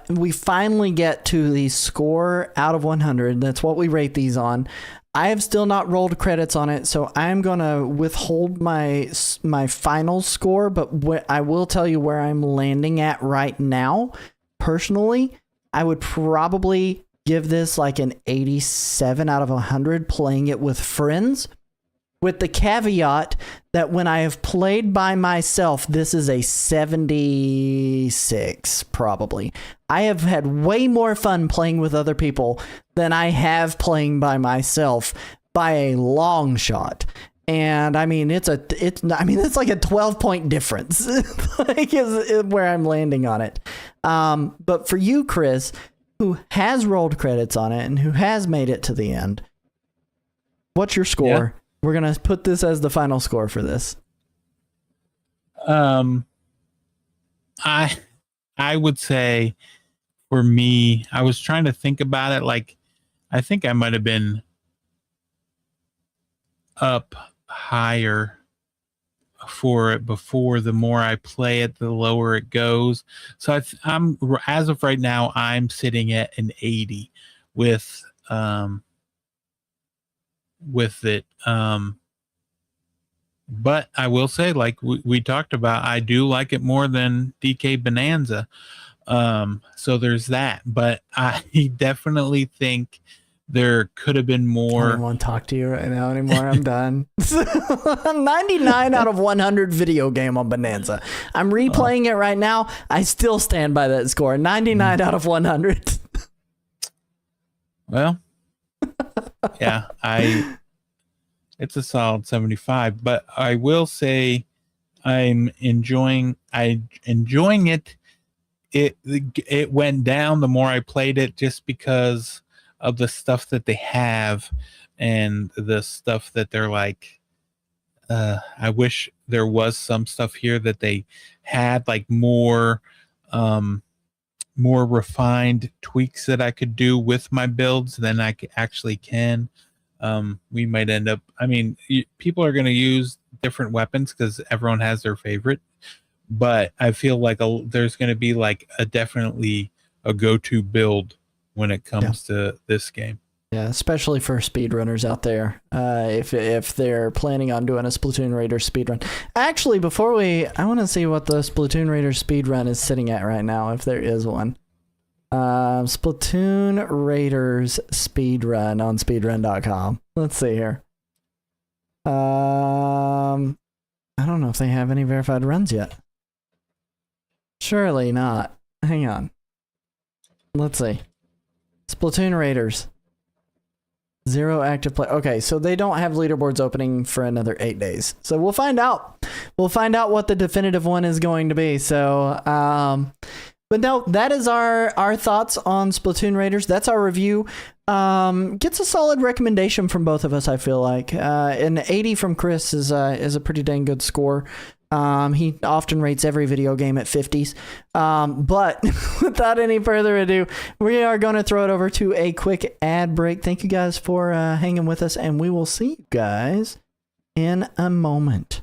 We finally get to the score out of 100. That's what we rate these on. I have still not rolled credits on it, so I'm going to withhold my final score, but I will tell you where I'm landing at right now. Personally, I would probably give this like an 87 out of 100 playing it with friends, with the caveat that when I have played by myself, this is a 76 probably. I have had way more fun playing with other people than I have playing by myself by a long shot. And I mean, it's like a 12-point difference, like is where I'm landing on it. But for you, Chris, who has rolled credits on it and who has made it to the end, what's your score? Yeah. We're going to put this as the final score for this. I would say for me, I was trying to think about it. Like, I think I might have been up higher for it before. The more I play it, the lower it goes. So I'm as of right now, I'm sitting at an 80 with it. But I will say, like we talked about, I do like it more than DK Bonanza. So there's that. But I definitely think there could have been more. I don't want to talk to you right now anymore. I'm done. 99 out of 100 video game on Bonanza. I'm replaying it right now. I still stand by that score. 99 out of 100. Well, yeah, it's a solid 75, but I will say I'm enjoying it. It went down the more I played it, just because of the stuff that they have and the stuff that they're like, I wish there was some stuff here that they had, like more refined tweaks that I could do with my builds than I actually can. We might end up, people are going to use different weapons because everyone has their favorite, but I feel like there's going to be like definitely a go-to build when it comes to this game. Yeah, especially for speedrunners out there. If they're planning on doing a Splatoon Raiders speedrun. Actually, I want to see what the Splatoon Raiders speedrun is sitting at right now, if there is one. Splatoon Raiders speedrun on speedrun.com. Let's see here. I don't know if they have any verified runs yet. Surely not. Hang on. Let's see. Splatoon Raiders. 0 active play. Okay, so they don't have leaderboards opening for another 8 days. So we'll find out. We'll find out what the definitive one is going to be. So, but no, that is our thoughts on Splatoon Raiders. That's our review. Gets a solid recommendation from both of us, I feel like. An 80 from Chris is a pretty dang good score. He often rates every video game at 50s. But without any further ado, we are going to throw it over to a quick ad break. Thank you guys for hanging with us, and we will see you guys in a moment.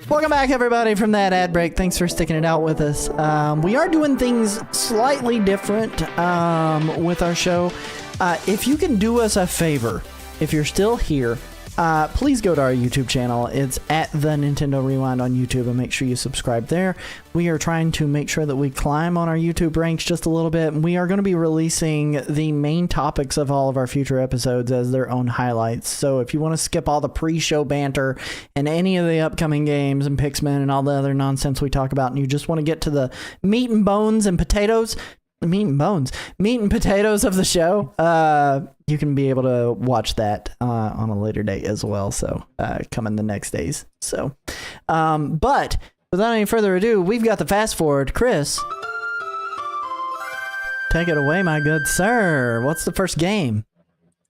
Welcome back, everybody, from that ad break. Thanks for sticking it out with us. We are doing things slightly different with our show. If you can do us a favor, if you're still here, please go to our YouTube channel. It's at the Nintendo Rewind on YouTube, and make sure you subscribe there. We are trying to make sure that we climb on our YouTube ranks just a little bit. We are going to be releasing the main topics of all of our future episodes as their own highlights. So if you want to skip all the pre-show banter and any of the upcoming games and Pixman and all the other nonsense we talk about, and you just want to get to the meat and potatoes of the show, you can be able to watch that on a later date as well. So coming the next days. So, but without any further ado, we've got the fast forward. Chris, take it away, my good sir. What's the first game?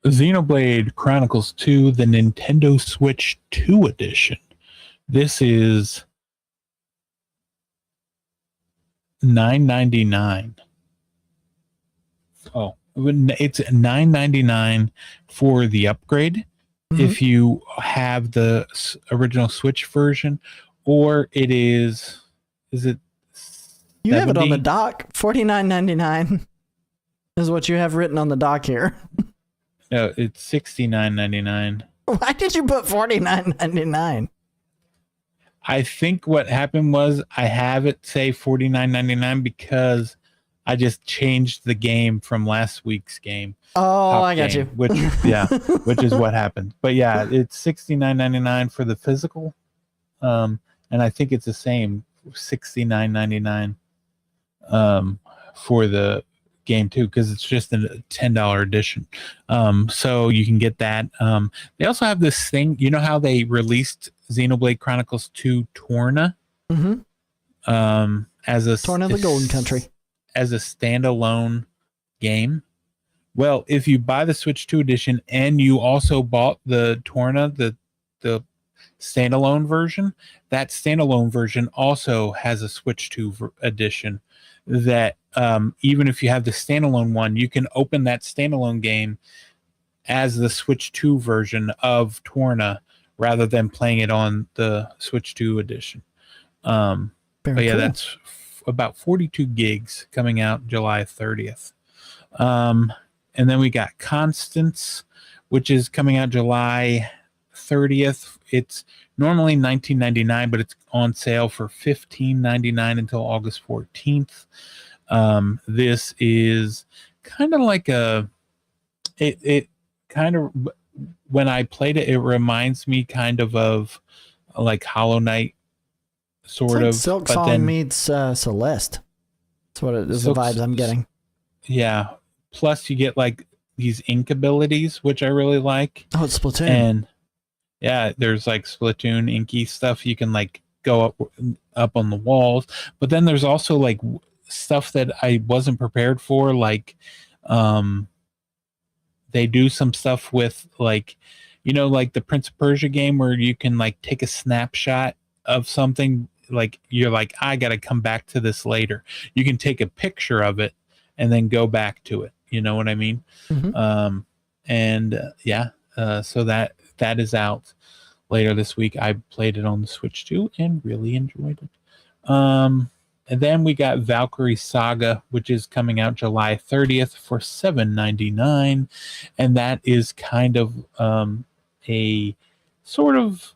Xenoblade Chronicles 2, the Nintendo Switch 2 edition. This is $9.99. Oh, it's $9.99 for the upgrade if you have the original Switch version, or it is it? You have it on the dock. $49.99 is what you have written on the dock here. No, it's $69.99. Why did you put $49.99? I think what happened was I have it say $49.99 because I just changed the game from last week's game. Oh, I got you. Which is what happened. But yeah, it's $69.99 for the physical, and I think it's the same $69.99 for the game too, because it's just a $10 edition. So you can get that. They also have this thing. You know how they released Xenoblade Chronicles 2 Torna? As a Torna the Golden Country. As a standalone game. Well, if you buy the Switch 2 edition and you also bought the Torna, the standalone version, that standalone version also has a Switch 2 edition that even if you have the standalone one, you can open that standalone game as the Switch 2 version of Torna rather than playing it on the Switch 2 edition. But yeah, cool. That's about 42 gigs coming out July 30th. And then we got Constance, which is coming out July 30th. It's normally $19.99, but it's on sale for $15.99 until August 14th. This is kind of like it kind of, when I played it, it reminds me kind of like Hollow Knight, sort of. Silk but Song then meets Celeste. That's what it is, the vibes I'm getting. Yeah. Plus, you get like these ink abilities, which I really like. Oh, it's Splatoon. And yeah, there's like Splatoon inky stuff. You can like go up on the walls, but then there's also like stuff that I wasn't prepared for. Like, they do some stuff with like, like the Prince of Persia game where you can like take a snapshot of something. Like you're like, I got to come back to this later. You can take a picture of it and then go back to it. You know what I mean? Mm-hmm. So that is out later this week. I played it on the Switch too and really enjoyed it. And then we got Valkyrie Saga, which is coming out July 30th for $7.99, and that is kind of a sort of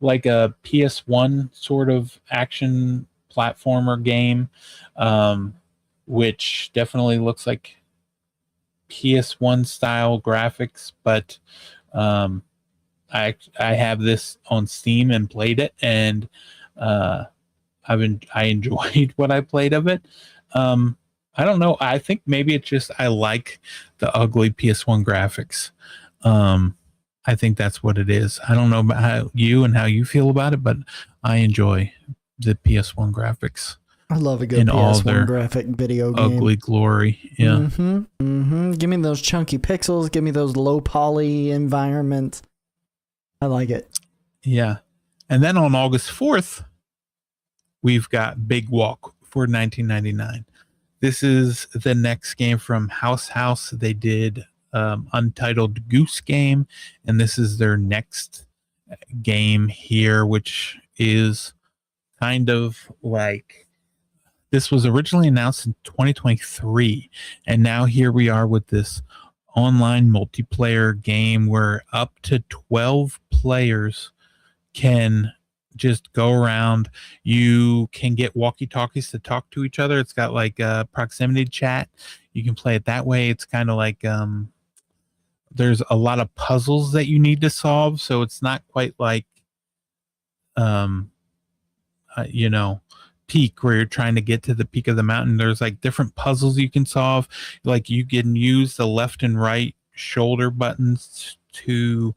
like a PS1 sort of action platformer game, which definitely looks like PS1 style graphics, but I have this on Steam and played it, and I enjoyed what I played of it. I don't know. I think maybe it's just I like the ugly PS1 graphics. I think that's what it is. I don't know about how you feel about it, but I enjoy the PS1 graphics. I love a good PS1 graphic video game. Ugly glory. Yeah. Mm-hmm. Mm-hmm. Give me those chunky pixels. Give me those low poly environments. I like it. Yeah. And then on August 4th, we've got Big Walk for $19.99. This is the next game from House. They did Untitled Goose Game, and this is their next game here, which is kind of like, this was originally announced in 2023, and now here we are with this online multiplayer game where up to 12 players can just go around. You can get walkie-talkies to talk to each other. It's got like a proximity chat. You can play it that way. It's kind of like there's a lot of puzzles that you need to solve, so it's not quite like Peak, where you're trying to get to the peak of the mountain. There's like different puzzles you can solve. Like you can use the left and right shoulder buttons to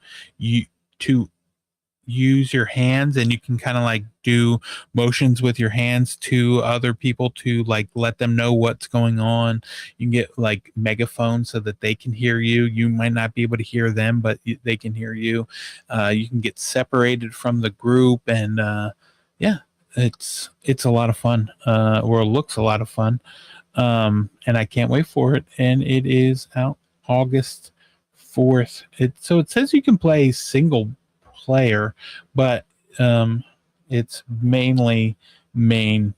use your hands, and you can kind of like do motions with your hands to other people to like let them know what's going on. You can get like megaphones so that they can hear you. You might not be able to hear them, but they can hear you. You can get separated from the group, and it's a lot of fun, or it looks a lot of fun, and I can't wait for it. And it is out August 4th. So it says you can play single player, but it's mainly made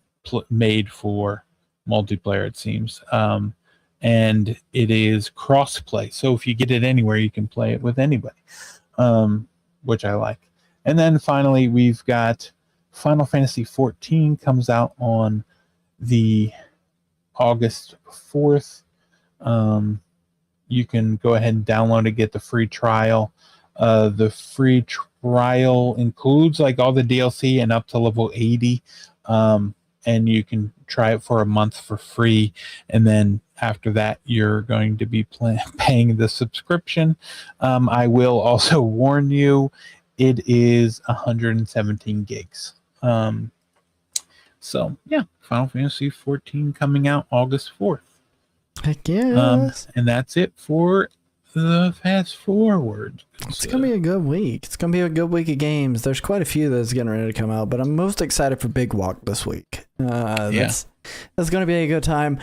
for multiplayer, it seems, and it is cross-play. So if you get it anywhere, you can play it with anybody, which I like. And then finally, we've got Final Fantasy XIV comes out on the August 4th. You can go ahead and download it, get the free trial. The free trial includes like all the DLC and up to level 80. And you can try it for a month for free. And then after that, you're going to be paying the subscription. I will also warn you, it is 117 gigs. So yeah, Final Fantasy 14 coming out August 4th. Heck yes. And that's it for the fast forward. It's gonna be a good week. It's gonna be a good week of games. There's quite a few that's getting ready to come out, but I'm most excited for Big Walk this week. That's gonna be a good time.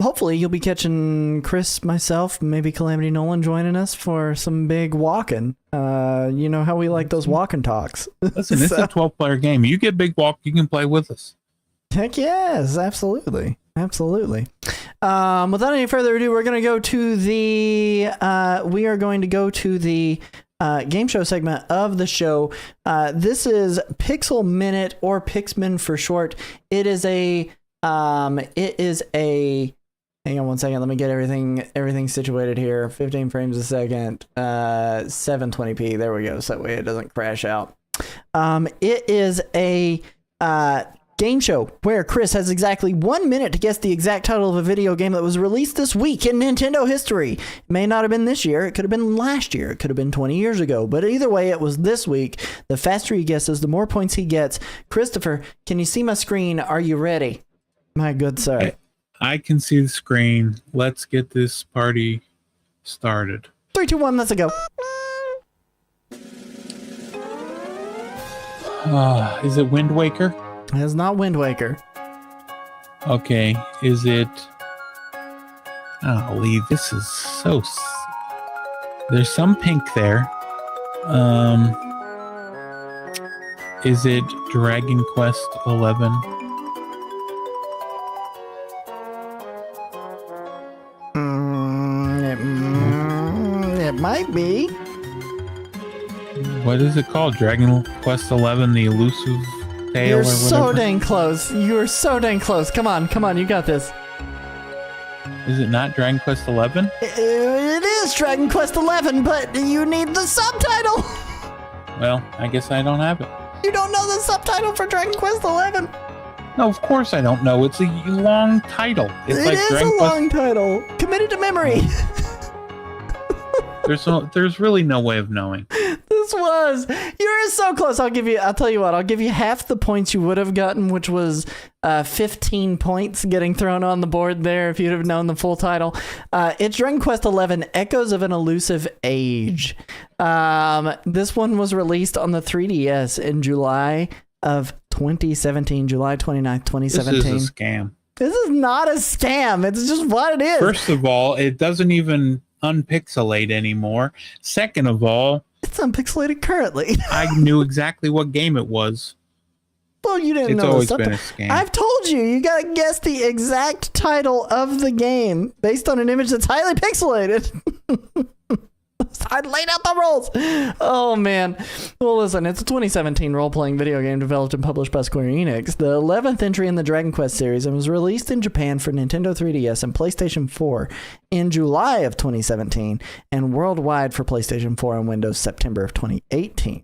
Hopefully you'll be catching Chris, myself, maybe Calamity Nolan joining us for some big walking. You know how we like those walking talks. Listen, it's a 12-player game. You get Big Walk, you can play with us. Heck yes, absolutely. Absolutely. Without any further ado, we're going to go to the game show segment of the show. This is Pixel Minute, or Pixmin for short. It is a hang on one second, let me get everything situated here. 15 frames a second, 720p. There we go, so that way it doesn't crash out. It is a game show where Chris has exactly 1 minute to guess the exact title of a video game that was released this week in Nintendo history. It may not have been this year, it could have been last year, it could have been 20 years ago, but either way, it was this week. The faster he guesses, the more points he gets. Christopher, can you see my screen? Are you ready? My good sir. I can see the screen. Let's get this party started. 3, 2, 1, let's go. Is it Wind Waker? It's not Wind Waker. Okay, is it... Golly, this is so... There's some pink there. Is it Dragon Quest 11? It might be. What is it called? Dragon Quest 11, the elusive tale? You're or whatever? so dang close. You're so dang close. Come on, you got this. Is it not Dragon Quest 11? It is Dragon Quest 11, but you need the subtitle. Well, I guess I don't have it. You don't know the subtitle for Dragon Quest 11? No, of course I don't know. It's a long title. It's It like is Dragon a Quest. long title. Committed to memory. There's really no way of knowing. This was. You're so close. I'll tell you what, I'll give you half the points you would have gotten, which was 15 points getting thrown on the board there if you'd have known the full title. It's Dragon Quest 11, Echoes of an Elusive Age. This one was released on the 3DS in July of 2017, July 29th, 2017. This is a scam. This is not a scam. It's just what it is. First of all, it doesn't even unpixelate anymore. Second of all, it's unpixelated currently. I knew exactly what game it was. Well, you didn't It's know. always been a scam. I've told you, you gotta guess the exact title of the game based on an image that's highly pixelated. I laid out the rules. Oh, man. Well, listen, it's a 2017 role-playing video game developed and published by Square Enix, the 11th entry in the Dragon Quest series, and was released in Japan for Nintendo 3DS and PlayStation 4 in July of 2017, and worldwide for PlayStation 4 and Windows September of 2018.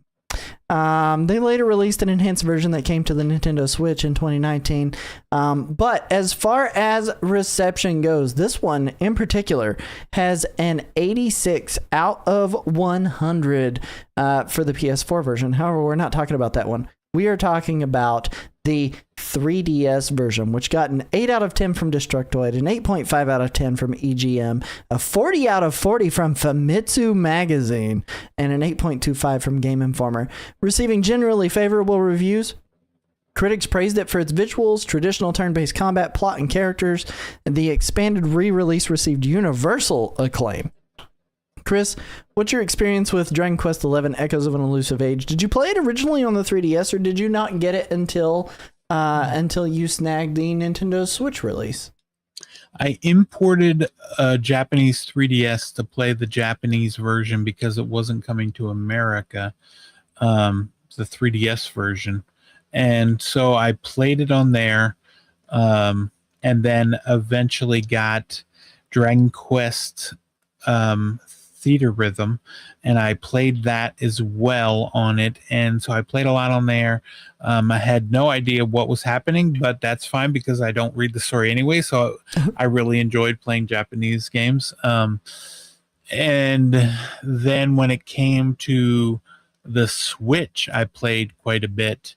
They later released an enhanced version that came to the Nintendo Switch in 2019. But as far as reception goes, this one in particular has an 86 out of 100 for the PS4 version. However, we're not talking about that one. We are talking about the 3DS version, which got an 8 out of 10 from Destructoid, an 8.5 out of 10 from EGM, a 40 out of 40 from Famitsu Magazine, and an 8.25 from Game Informer, receiving generally favorable reviews. Critics praised it for its visuals, traditional turn-based combat, plot, and characters. The expanded re-release received universal acclaim. Chris, what's your experience with Dragon Quest XI Echoes of an Elusive Age? Did you play it originally on the 3DS, or did you not get it until you snagged the Nintendo Switch release? I imported a Japanese 3DS to play the Japanese version because it wasn't coming to America, the 3DS version. And so I played it on there, and then eventually got Dragon Quest Theater Rhythm, and I played that as well on it. And so I played a lot on there. I had no idea what was happening, but that's fine because I don't read the story anyway. So I really enjoyed playing Japanese games. And then when it came to the Switch, I played quite a bit.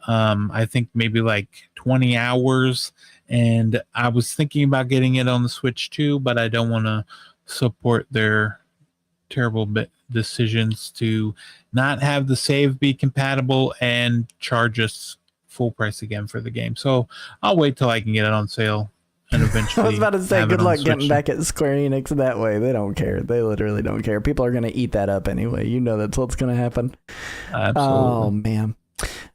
I think maybe like 20 hours, and I was thinking about getting it on the Switch too, but I don't want to support their terrible decisions to not have the save be compatible and charge us full price again for the game. So I'll wait till I can get it on sale and eventually. I was about to say, good luck getting Switch. back at Square Enix that way. They don't care. They literally don't care. People are going to eat that up anyway. You know that's what's going to happen. Absolutely. Oh, man.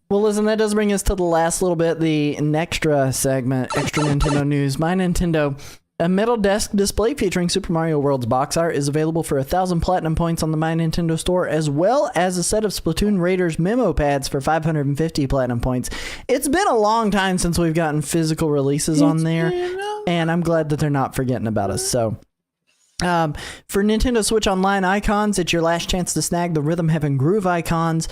Well, listen, that does bring us to the last little bit, the Nextra segment, Extra Nintendo News. My Nintendo, a metal desk display featuring Super Mario World's box art is available for 1,000 platinum points on the My Nintendo store, as well as a set of Splatoon Raiders memo pads for 550 platinum points. It's been a long time since we've gotten physical releases on there, and I'm glad that they're not forgetting about us. So, for Nintendo Switch Online icons, it's your last chance to snag the Rhythm Heaven Groove icons.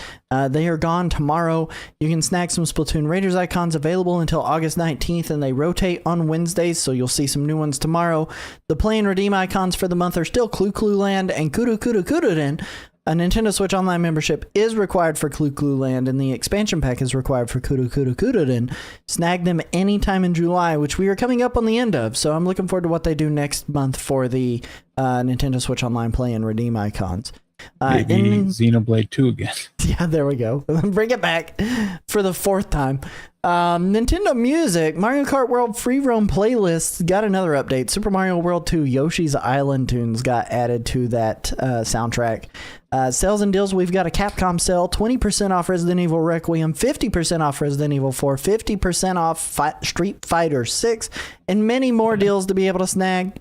They are gone tomorrow. You can snag some Splatoon Raiders icons available until August 19th, and they rotate on Wednesdays, so you'll see some new ones tomorrow. The Play and Redeem icons for the month are still Clu Clu Land and Kudu Kudu Kudu-den. A Nintendo Switch Online membership is required for Clu Clu Land, and the expansion pack is required for Kudu Kudu Kudu-den. Snag them anytime in July, which we are coming up on the end of, so I'm looking forward to what they do next month for the Nintendo Switch Online Play and Redeem icons. Maybe Xenoblade 2 again. Yeah, there we go. Bring it back for the fourth time. Nintendo Music, Mario Kart World Free Roam playlists got another update. Super Mario World 2 Yoshi's Island tunes got added to that soundtrack. Sales and deals, we've got a Capcom sale, 20% off Resident Evil Requiem, 50% off Resident Evil 4, 50% off Street Fighter 6, and many more deals to be able to snag.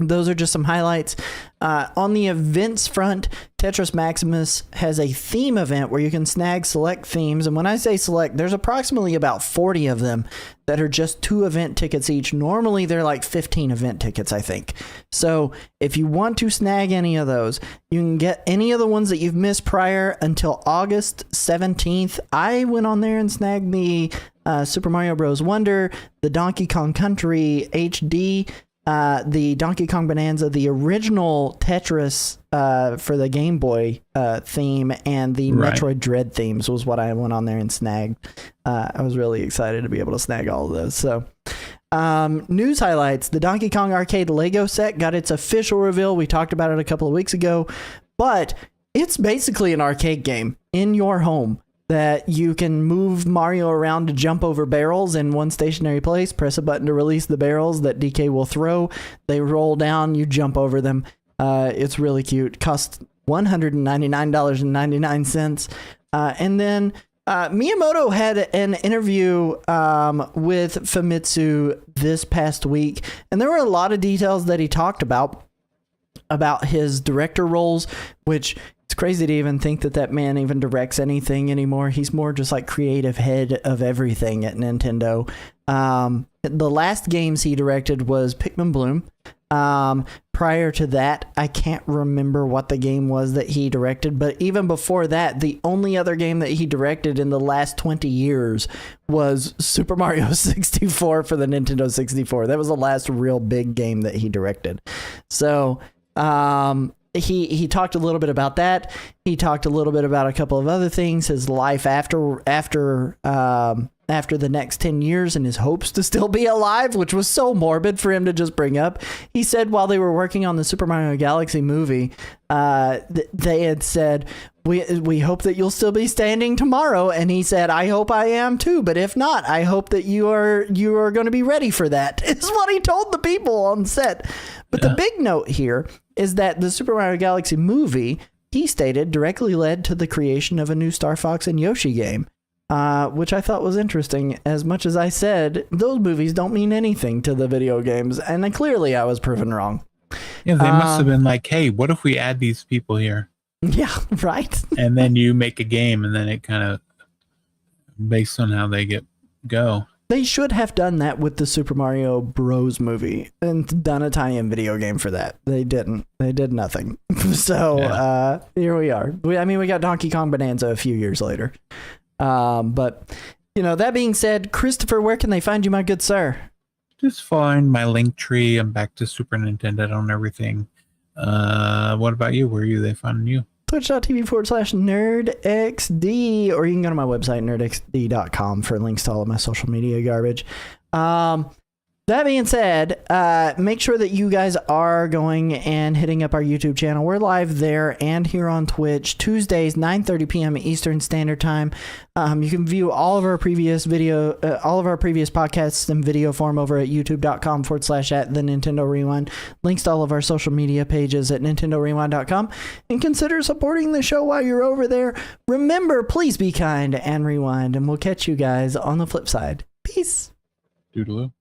Those are just some highlights. On the events front, Tetris Maximus has a theme event where you can snag select themes. And when I say select, there's approximately about 40 of them that are just 2 event tickets each. Normally, they're like 15 event tickets, I think. So if you want to snag any of those, you can get any of the ones that you've missed prior until August 17th. I went on there and snagged the Super Mario Bros. Wonder, the Donkey Kong Country HD, the Donkey Kong Bonanza, the original Tetris for the Game Boy theme, and the Metroid Dread themes was what I went on there and snagged. I was really excited to be able to snag all of those. So, news highlights. The Donkey Kong Arcade Lego set got its official reveal. We talked about it a couple of weeks ago, but it's basically an arcade game in your home that you can move Mario around to jump over barrels in one stationary place, press a button to release the barrels that DK will throw. They roll down, you jump over them. It's really cute. Costs $199.99. And then Miyamoto had an interview with Famitsu this past week, and there were a lot of details that he talked about his director roles, which it's crazy to even think that man even directs anything anymore. He's more just like creative head of everything at Nintendo. The last games he directed was Pikmin Bloom. Prior to that, I can't remember what the game was that he directed, but even before that, the only other game that he directed in the last 20 years was Super Mario 64 for the Nintendo 64. That was the last real big game that he directed. So, he talked a little bit about that. He talked a little bit about a couple of other things, his life after the next 10 years and his hopes to still be alive, which was so morbid for him to just bring up. He said while they were working on the Super Mario Galaxy movie, they had said, we hope that you'll still be standing tomorrow. And he said, I hope I am too. But if not, I hope that you are going to be ready for that, is what he told the people on set. But the big note here is that the Super Mario Galaxy movie, he stated, directly led to the creation of a new Star Fox and Yoshi game, which I thought was interesting. As much as I said, those movies don't mean anything to the video games, and then clearly I was proven wrong. Yeah, they must have been like, hey, what if we add these people here? Yeah, right. And then you make a game, and then it kind of, based on how they go. They should have done that with the Super Mario Bros. Movie and done a tie-in video game for that. They didn't. They did nothing. So here we are. We got Donkey Kong Bonanza a few years later. But, that being said, Christopher, where can they find you, my good sir? Just find my link tree. I'm back to Super Nintendo on everything. What about you? Where are they finding you? Twitch.tv/nerdxd, or you can go to my website, nerdxd.com, for links to all of my social media garbage. That being said, make sure that you guys are going and hitting up our YouTube channel. We're live there and here on Twitch Tuesdays, 9:30 p.m. Eastern Standard Time. You can view all of our previous podcasts in video form over at youtube.com/at the Nintendo Rewind. Links to all of our social media pages at nintendorewind.com. And consider supporting the show while you're over there. Remember, please be kind and rewind, and we'll catch you guys on the flip side. Peace. Doodaloo.